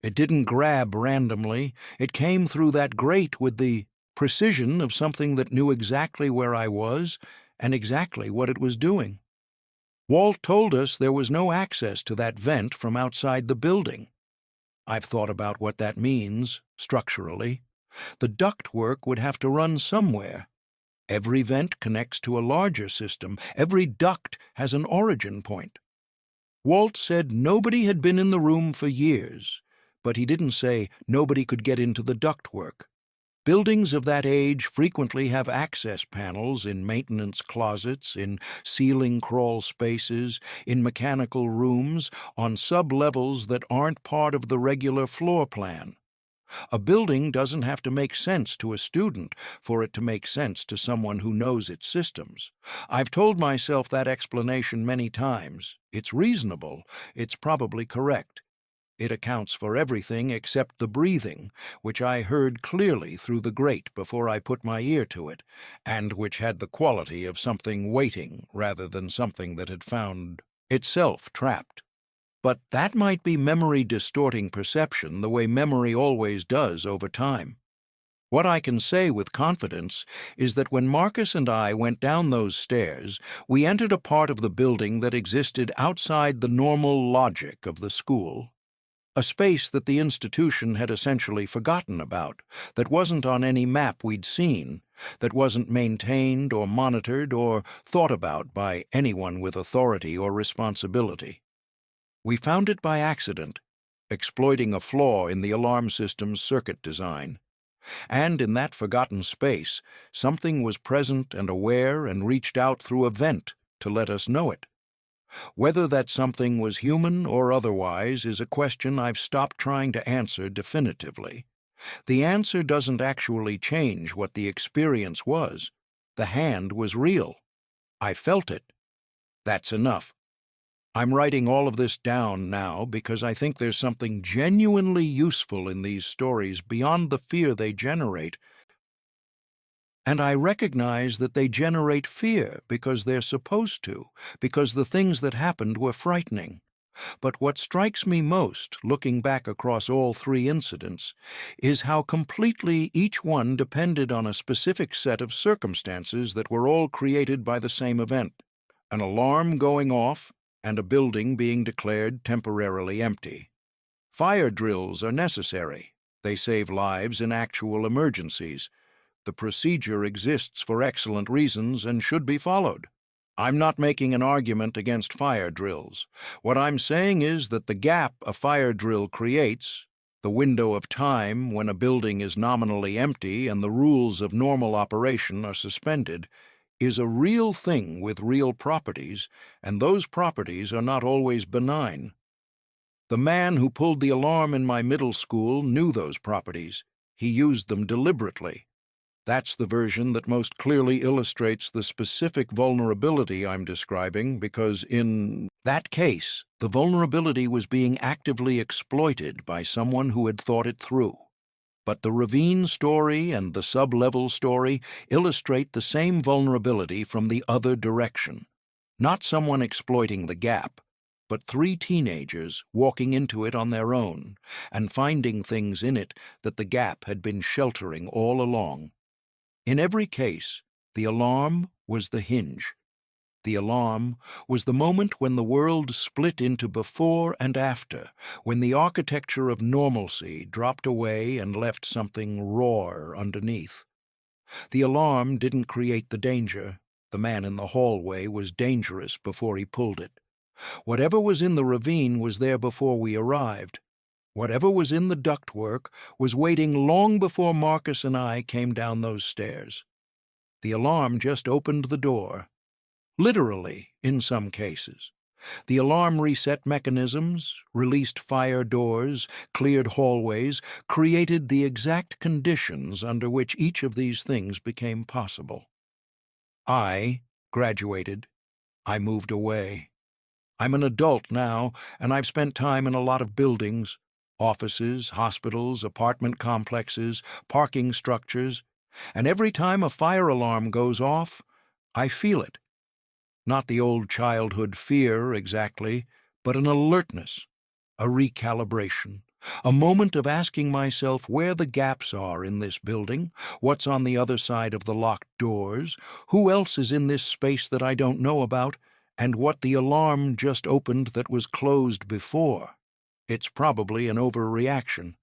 It didn't grab randomly. It came through that grate with the precision of something that knew exactly where I was and exactly what it was doing. Walt told us there was no access to that vent from outside the building. I've thought about what that means, structurally. The ductwork would have to run somewhere. Every vent connects to a larger system. Every duct has an origin point. Walt said nobody had been in the room for years, but he didn't say nobody could get into the ductwork. Buildings of that age frequently have access panels in maintenance closets, in ceiling crawl spaces, in mechanical rooms, on sub-levels that aren't part of the regular floor plan. A building doesn't have to make sense to a student for it to make sense to someone who knows its systems. I've told myself that explanation many times. It's reasonable. It's probably correct. It accounts for everything except the breathing, which I heard clearly through the grate before I put my ear to it, and which had the quality of something waiting rather than something that had found itself trapped. But that might be memory distorting perception the way memory always does over time. What I can say with confidence is that when Marcus and I went down those stairs, we entered a part of the building that existed outside the normal logic of the school. A space that the institution had essentially forgotten about, that wasn't on any map we'd seen, that wasn't maintained or monitored or thought about by anyone with authority or responsibility. We found it by accident, exploiting a flaw in the alarm system's circuit design. And in that forgotten space, something was present and aware and reached out through a vent to let us know it. Whether that something was human or otherwise is a question I've stopped trying to answer definitively. The answer doesn't actually change what the experience was. The hand was real. I felt it. That's enough. I'm writing all of this down now because I think there's something genuinely useful in these stories beyond the fear they generate. And I recognize that they generate fear because they're supposed to, because the things that happened were frightening. But what strikes me most, looking back across all three incidents, is how completely each one depended on a specific set of circumstances that were all created by the same event: an alarm going off and a building being declared temporarily empty. Fire drills are necessary. They save lives in actual emergencies. The procedure exists for excellent reasons and should be followed. I'm not making an argument against fire drills. What I'm saying is that the gap a fire drill creates, the window of time when a building is nominally empty and the rules of normal operation are suspended, is a real thing with real properties, and those properties are not always benign. The man who pulled the alarm in my middle school knew those properties. He used them deliberately. That's the version that most clearly illustrates the specific vulnerability I'm describing, because in that case, the vulnerability was being actively exploited by someone who had thought it through. But the ravine story and the sub-level story illustrate the same vulnerability from the other direction. Not someone exploiting the gap, but three teenagers walking into it on their own and finding things in it that the gap had been sheltering all along. In every case, the alarm was the hinge. The alarm was the moment when the world split into before and after, when the architecture of normalcy dropped away and left something raw underneath. The alarm didn't create the danger. The man in the hallway was dangerous before he pulled it. Whatever was in the ravine was there before we arrived. Whatever was in the ductwork was waiting long before Marcus and I came down those stairs. The alarm just opened the door. Literally, in some cases. The alarm reset mechanisms, released fire doors, cleared hallways, created the exact conditions under which each of these things became possible. I graduated. I moved away. I'm an adult now, and I've spent time in a lot of buildings. Offices, hospitals, apartment complexes, parking structures, and every time a fire alarm goes off, I feel it. Not the old childhood fear exactly, but an alertness, a recalibration, a moment of asking myself where the gaps are in this building, what's on the other side of the locked doors, who else is in this space that I don't know about, and what the alarm just opened that was closed before. It's probably an overreaction.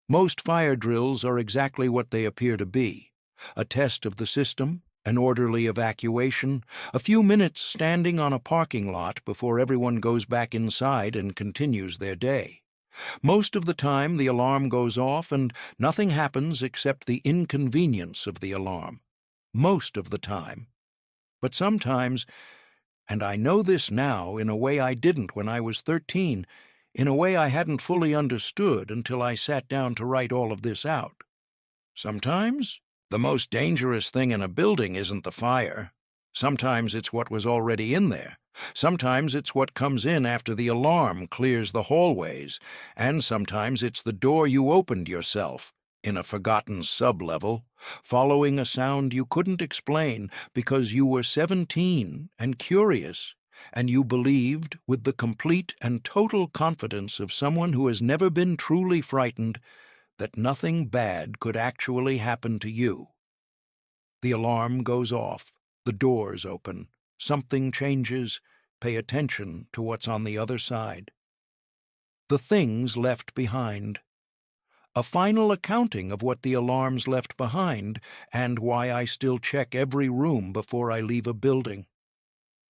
Most fire drills are exactly what they appear to be: a test of the system, an orderly evacuation, a few minutes standing on a parking lot before everyone goes back inside and continues their day. Most of the time the alarm goes off and nothing happens except the inconvenience of the alarm. Most of the time. But sometimes, and I know this now in a way I didn't when I was 13, in a way I hadn't fully understood until I sat down to write all of this out. Sometimes the most dangerous thing in a building isn't the fire. Sometimes it's what was already in there. Sometimes it's what comes in after the alarm clears the hallways. And sometimes it's the door you opened yourself, in a forgotten sub-level, following a sound you couldn't explain because you were 17 and curious, and you believed, with the complete and total confidence of someone who has never been truly frightened, that nothing bad could actually happen to you. The alarm goes off, the doors open, something changes, pay attention to what's on the other side. The things left behind. A final accounting of what the alarms left behind, and why I still check every room before I leave a building.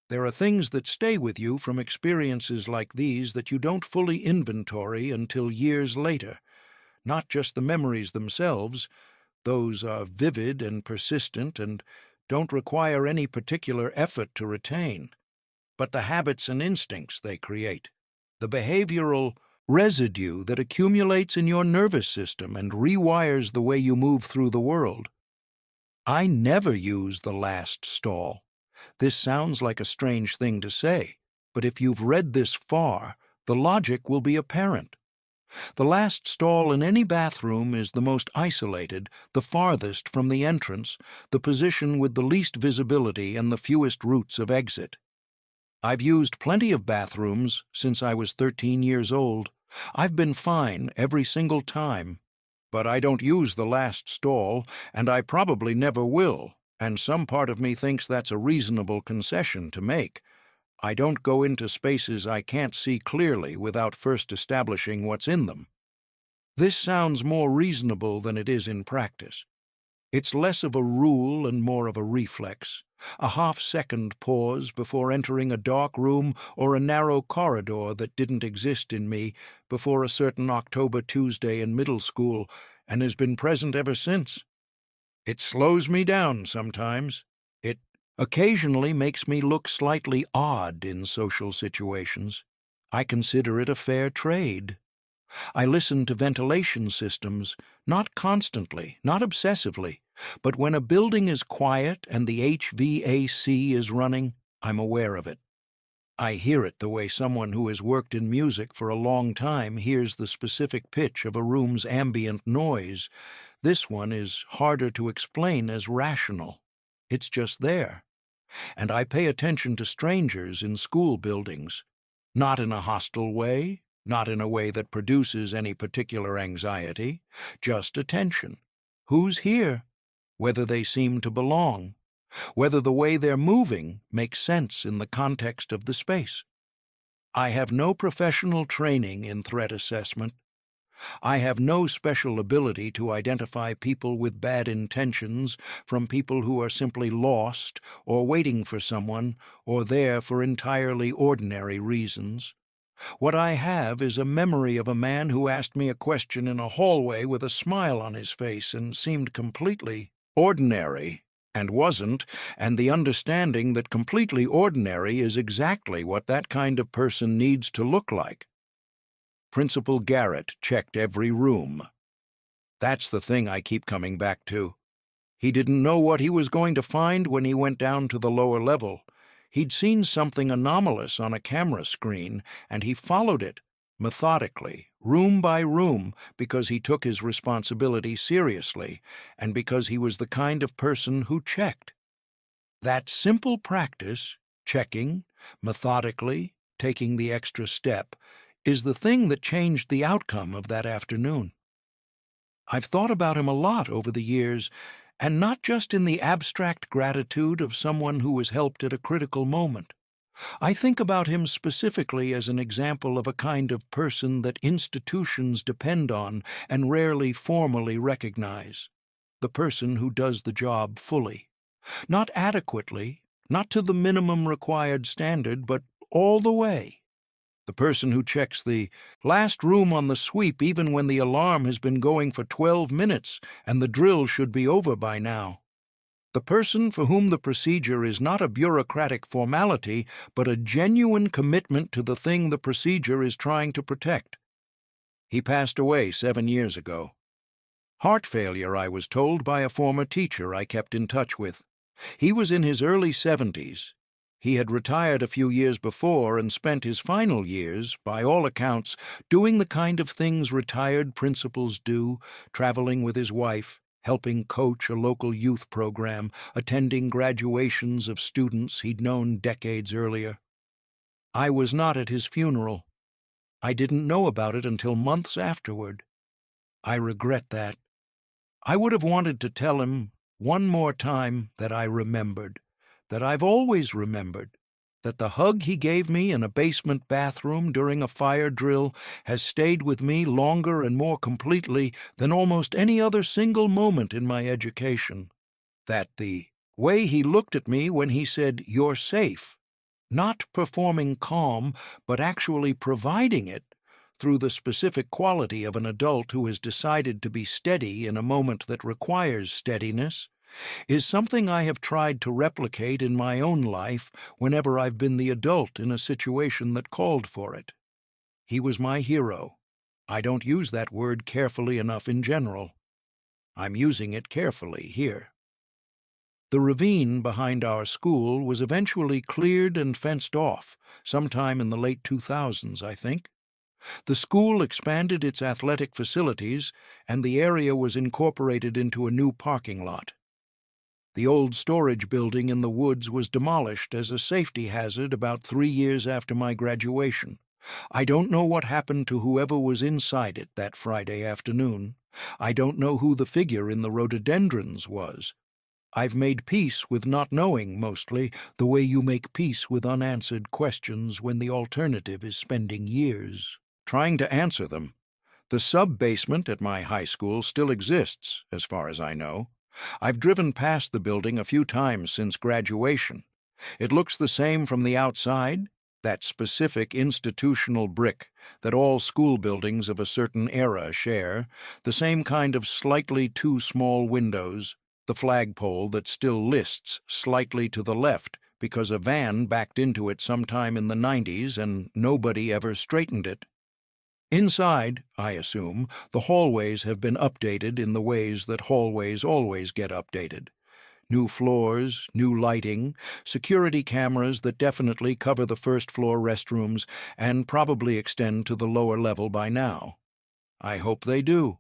There are things that stay with you from experiences like these that you don't fully inventory until years later. Not just the memories themselves. Those are vivid and persistent and don't require any particular effort to retain. but the habits and instincts they create, the behavioral residue that accumulates in your nervous system and rewires the way you move through the world. I never use the last stall. This sounds like a strange thing to say, but if you've read this far, the logic will be apparent. The last stall in any bathroom is the most isolated, the farthest from the entrance, the position with the least visibility and the fewest routes of exit. I've used plenty of bathrooms since I was 13 years old. I've been fine every single time. But I don't use the last stall, and I probably never will, and some part of me thinks that's a reasonable concession to make. I don't go into spaces I can't see clearly without first establishing what's in them. This sounds more reasonable than it is in practice. It's less of a rule and more of a reflex, a half-second pause before entering a dark room or a narrow corridor that didn't exist in me before a certain October Tuesday in middle school and has been present ever since. It slows me down sometimes. It occasionally makes me look slightly odd in social situations. I consider it a fair trade. I listen to ventilation systems, not constantly, not obsessively, but when a building is quiet and the HVAC is running, I'm aware of it. I hear it the way someone who has worked in music for a long time hears the specific pitch of a room's ambient noise. This one is harder to explain as rational. It's just there. And I pay attention to strangers in school buildings, not in a hostile way, not in a way that produces any particular anxiety, just attention. Who's here? Whether they seem to belong, whether the way they're moving makes sense in the context of the space. I have no professional training in threat assessment. I have no special ability to identify people with bad intentions from people who are simply lost or waiting for someone or there for entirely ordinary reasons. What I have is a memory of a man who asked me a question in a hallway with a smile on his face and seemed completely ordinary, and wasn't, and the understanding that completely ordinary is exactly what that kind of person needs to look like. Principal Garrett checked every room. That's the thing I keep coming back to. He didn't know what he was going to find when he went down to the lower level. He'd seen something anomalous on a camera screen, and he followed it, methodically, room by room, because he took his responsibility seriously, and because he was the kind of person who checked. That simple practice, checking, methodically, taking the extra step, is the thing that changed the outcome of that afternoon. I've thought about him a lot over the years, and not just in the abstract gratitude of someone who was helped at a critical moment. I think about him specifically as an example of a kind of person that institutions depend on and rarely formally recognize. The person who does the job fully. Not adequately, not to the minimum required standard, but all the way. The person who checks the last room on the sweep even when the alarm has been going for 12 minutes and the drill should be over by now. The person for whom the procedure is not a bureaucratic formality, but a genuine commitment to the thing the procedure is trying to protect. He passed away 7 years ago. Heart failure, I was told by a former teacher I kept in touch with. He was in his early 70s. He had retired a few years before and spent his final years, by all accounts, doing the kind of things retired principals do, traveling with his wife, helping coach a local youth program, attending graduations of students he'd known decades earlier. I was not at his funeral. I didn't know about it until months afterward. I regret that. I would have wanted to tell him one more time that I remembered, that I've always remembered, that the hug he gave me in a basement bathroom during a fire drill has stayed with me longer and more completely than almost any other single moment in my education, that the way he looked at me when he said, "You're safe," not performing calm, but actually providing it through the specific quality of an adult who has decided to be steady in a moment that requires steadiness, is something I have tried to replicate in my own life whenever I've been the adult in a situation that called for it. He was my hero. I don't use that word carefully enough in general. I'm using it carefully here. The ravine behind our school was eventually cleared and fenced off, sometime in the late 2000s, I think. The school expanded its athletic facilities, and the area was incorporated into a new parking lot. The old storage building in the woods was demolished as a safety hazard about 3 years after my graduation. I don't know what happened to whoever was inside it that Friday afternoon. I don't know who the figure in the rhododendrons was. I've made peace with not knowing, mostly, the way you make peace with unanswered questions when the alternative is spending years trying to answer them. The sub-basement at my high school still exists, as far as I know. I've driven past the building a few times since graduation. It looks the same from the outside, that specific institutional brick that all school buildings of a certain era share, the same kind of slightly too small windows, the flagpole that still lists slightly to the left because a van backed into it sometime in the 90s and nobody ever straightened it. Inside, I assume, the hallways have been updated in the ways that hallways always get updated. New floors, new lighting, security cameras that definitely cover the first-floor restrooms and probably extend to the lower level by now. I hope they do.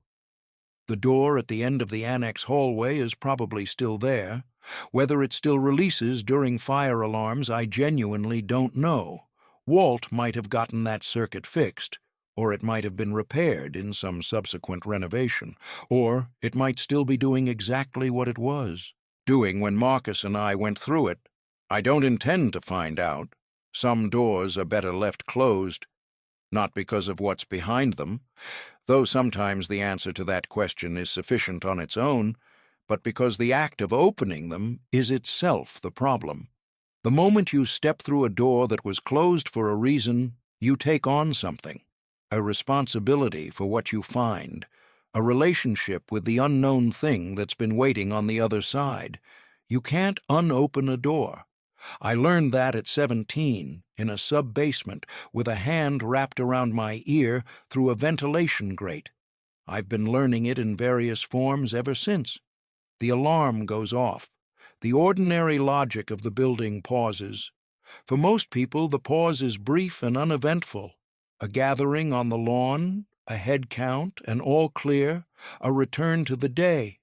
The door at the end of the annex hallway is probably still there. Whether it still releases during fire alarms, I genuinely don't know. Walt might have gotten that circuit fixed, or it might have been repaired in some subsequent renovation, or it might still be doing exactly what it was doing when Marcus and I went through it. I don't intend to find out. Some doors are better left closed, not because of what's behind them, though sometimes the answer to that question is sufficient on its own, but because the act of opening them is itself the problem. The moment you step through a door that was closed for a reason, you take on something, a responsibility for what you find, a relationship with the unknown thing that's been waiting on the other side. You can't unopen a door. I learned that at 17, in a sub-basement, with a hand wrapped around my ear through a ventilation grate. I've been learning it in various forms ever since. The alarm goes off. The ordinary logic of the building pauses. For most people, the pause is brief and uneventful. A gathering on the lawn, a head count, an all clear, a return to the day.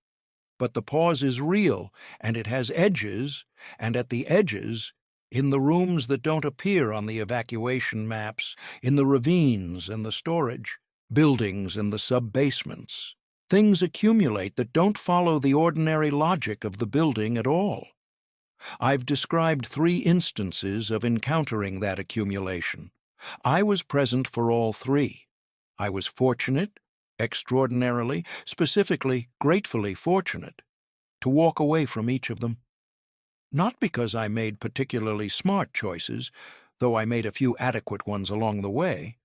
But the pause is real, and it has edges, and at the edges, in the rooms that don't appear on the evacuation maps, in the ravines and the storage, buildings and the sub-basements, things accumulate that don't follow the ordinary logic of the building at all. I've described 3 instances of encountering that accumulation. I was present for all 3. I was fortunate, extraordinarily, specifically, gratefully fortunate, to walk away from each of them. Not because I made particularly smart choices, though I made a few adequate ones along the way,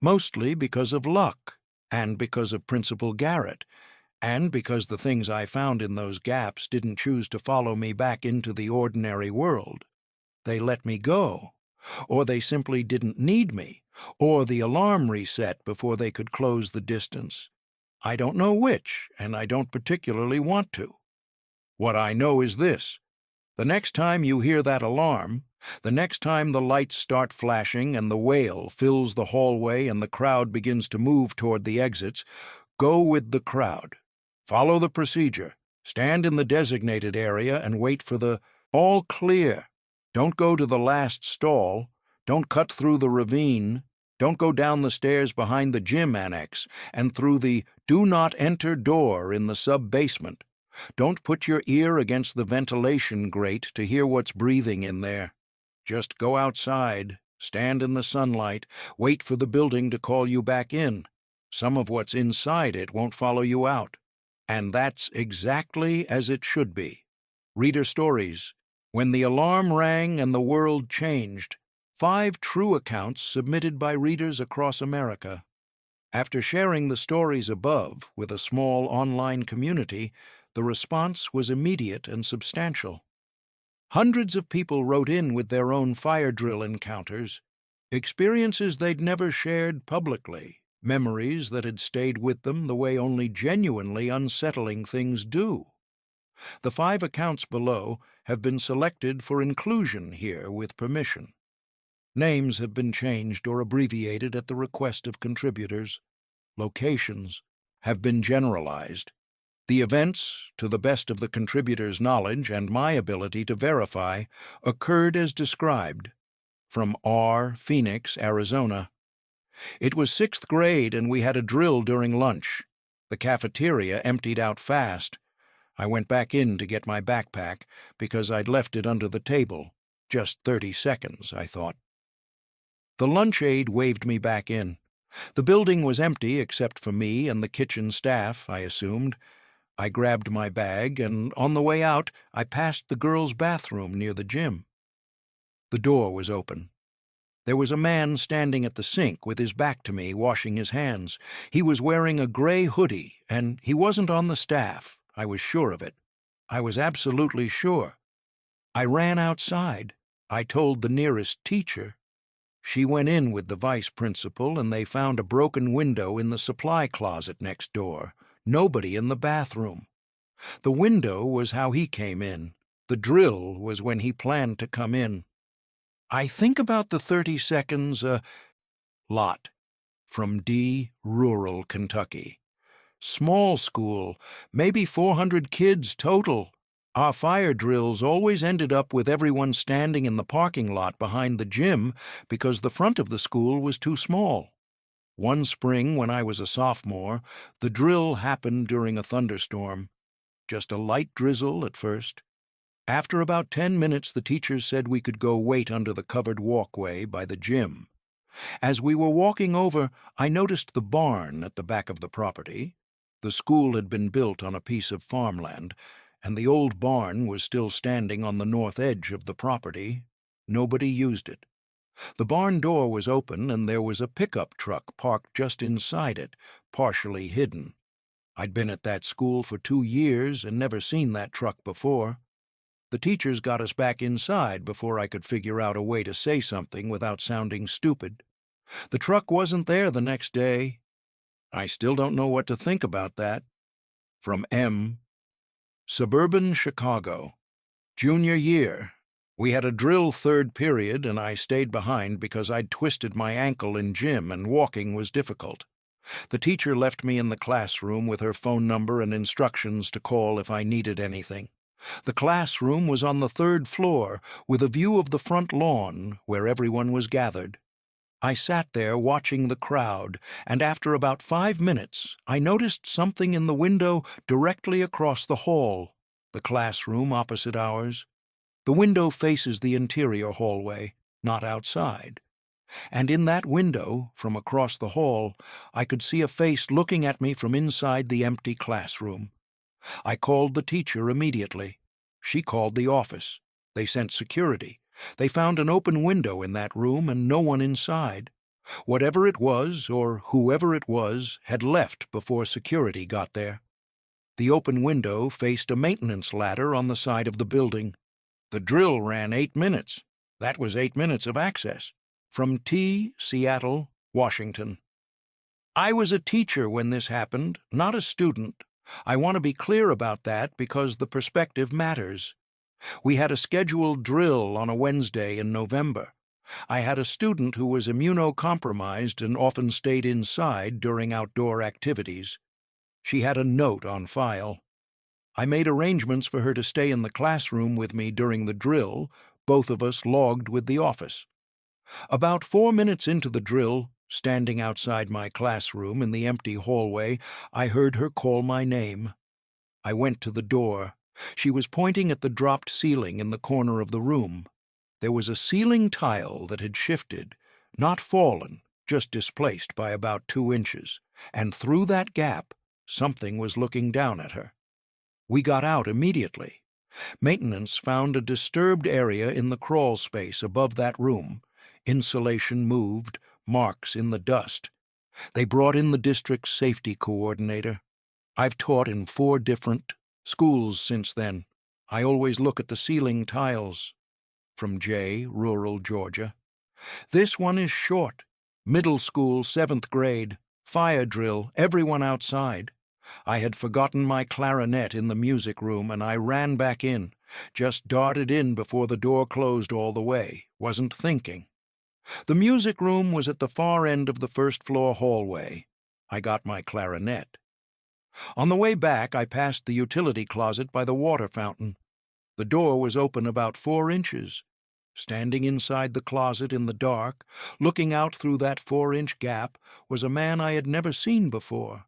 mostly because of luck, and because of Principal Garrett, and because the things I found in those gaps didn't choose to follow me back into the ordinary world. They let me go, or they simply didn't need me, or the alarm reset before they could close the distance. I don't know which, and I don't particularly want to. What I know is this: the next time you hear that alarm, the next time the lights start flashing and the wail fills the hallway and the crowd begins to move toward the exits, go with the crowd. Follow the procedure. Stand in the designated area and wait for the all clear. Don't go to the last stall. Don't cut through the ravine. Don't go down the stairs behind the gym annex and through the do not enter door in the sub-basement. Don't put your ear against the ventilation grate to hear what's breathing in there. Just go outside, stand in the sunlight, wait for the building to call you back in. Some of what's inside it won't follow you out. And that's exactly as it should be. Reader stories. When the alarm rang and the world changed. 5 true accounts submitted by readers across America. After sharing the stories above with a small online community, The response was immediate and substantial. Hundreds of people wrote in with their own fire drill encounters, experiences they'd never shared publicly, memories that had stayed with them the way only genuinely unsettling things do. The 5 accounts below have been selected for inclusion here with permission. Names have been changed or abbreviated at the request of contributors. Locations have been generalized. The events, to the best of the contributors' knowledge and my ability to verify, occurred as described. From R. Phoenix, Arizona. It was 6th grade and we had a drill during lunch. The cafeteria emptied out fast. I went back in to get my backpack because I'd left it under the table. Just 30 seconds, I thought. The lunch aide waved me back in. The building was empty except for me and the kitchen staff, I assumed. I grabbed my bag, and on the way out, I passed the girls' bathroom near the gym. The door was open. There was a man standing at the sink with his back to me, washing his hands. He was wearing a gray hoodie, and he wasn't on the staff. I was sure of it. I was absolutely sure. I ran outside. I told the nearest teacher. She went in with the vice principal, and they found a broken window in the supply closet next door. Nobody in the bathroom. The window was how he came in. The drill was when he planned to come in. I think about the 30 seconds, lot. From D, rural Kentucky. Small school, maybe 400 kids total. Our fire drills always ended up with everyone standing in the parking lot behind the gym because the front of the school was too small. One spring, when I was a sophomore, the drill happened during a thunderstorm. Just a light drizzle at first. After about 10 minutes, the teachers said we could go wait under the covered walkway by the gym. As we were walking over, I noticed the barn at the back of the property. The school had been built on a piece of farmland, and the old barn was still standing on the north edge of the property. Nobody used it. The barn door was open, and there was a pickup truck parked just inside it, partially hidden. I'd been at that school for 2 years and never seen that truck before. The teachers got us back inside before I could figure out a way to say something without sounding stupid. The truck wasn't there the next day. I still don't know what to think about that. From M. Suburban Chicago. Junior year. We had a drill 3rd period, and I stayed behind because I'd twisted my ankle in gym and walking was difficult. The teacher left me in the classroom with her phone number and instructions to call if I needed anything. The classroom was on the 3rd floor, with a view of the front lawn where everyone was gathered. I sat there watching the crowd, and after about 5 minutes, I noticed something in the window directly across the hall, the classroom opposite ours. The window faces the interior hallway, not outside. And in that window, from across the hall, I could see a face looking at me from inside the empty classroom. I called the teacher immediately. She called the office. They sent security. They found an open window in that room and no one inside. Whatever it was, or whoever it was, had left before security got there. The open window faced a maintenance ladder on the side of the building. The drill ran 8 minutes. That was 8 minutes of access. From T, Seattle, Washington. I was a teacher when this happened, not a student. I want to be clear about that because the perspective matters. We had a scheduled drill on a Wednesday in November. I had a student who was immunocompromised and often stayed inside during outdoor activities. She had a note on file. I made arrangements for her to stay in the classroom with me during the drill, both of us logged with the office. About 4 minutes into the drill, standing outside my classroom in the empty hallway, I heard her call my name. I went to the door. She was pointing at the dropped ceiling in the corner of the room. There was a ceiling tile that had shifted, not fallen, just displaced by about 2 inches, and through that gap, something was looking down at her. We got out immediately. Maintenance found a disturbed area in the crawl space above that room. Insulation moved, marks in the dust. They brought in the district's safety coordinator. I've taught in 4 different Schools since then. I always look at the ceiling tiles. From Jay, rural Georgia. This one is short. Middle school, 7th grade. Fire drill, everyone outside. I had forgotten my clarinet in the music room and I ran back in. Just darted in before the door closed all the way. Wasn't thinking. The music room was at the far end of the first-floor hallway. I got my clarinet. On the way back, I passed the utility closet by the water fountain. The door was open about 4 inches. Standing inside the closet in the dark, looking out through that 4-inch gap, was a man I had never seen before.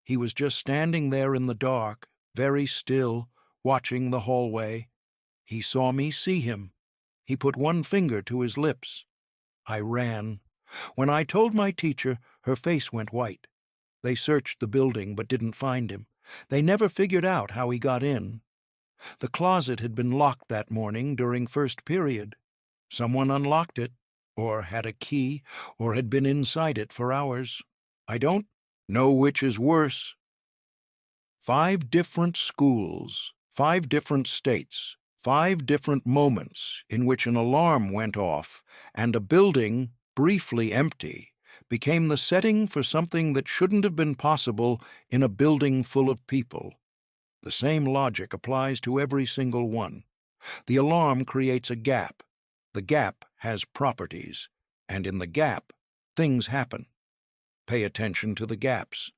He was just standing there in the dark, very still, watching the hallway. He saw me see him. He put one finger to his lips. I ran. When I told my teacher, her face went white. They searched the building but didn't find him. They never figured out how he got in. The closet had been locked that morning during first period. Someone unlocked it, or had a key, or had been inside it for hours. I don't know which is worse. 5 different schools, 5 different states, 5 different moments in which an alarm went off, and a building, briefly empty, became the setting for something that shouldn't have been possible in a building full of people. The same logic applies to every single one. The alarm creates a gap. The gap has properties, and in the gap, things happen. Pay attention to the gaps.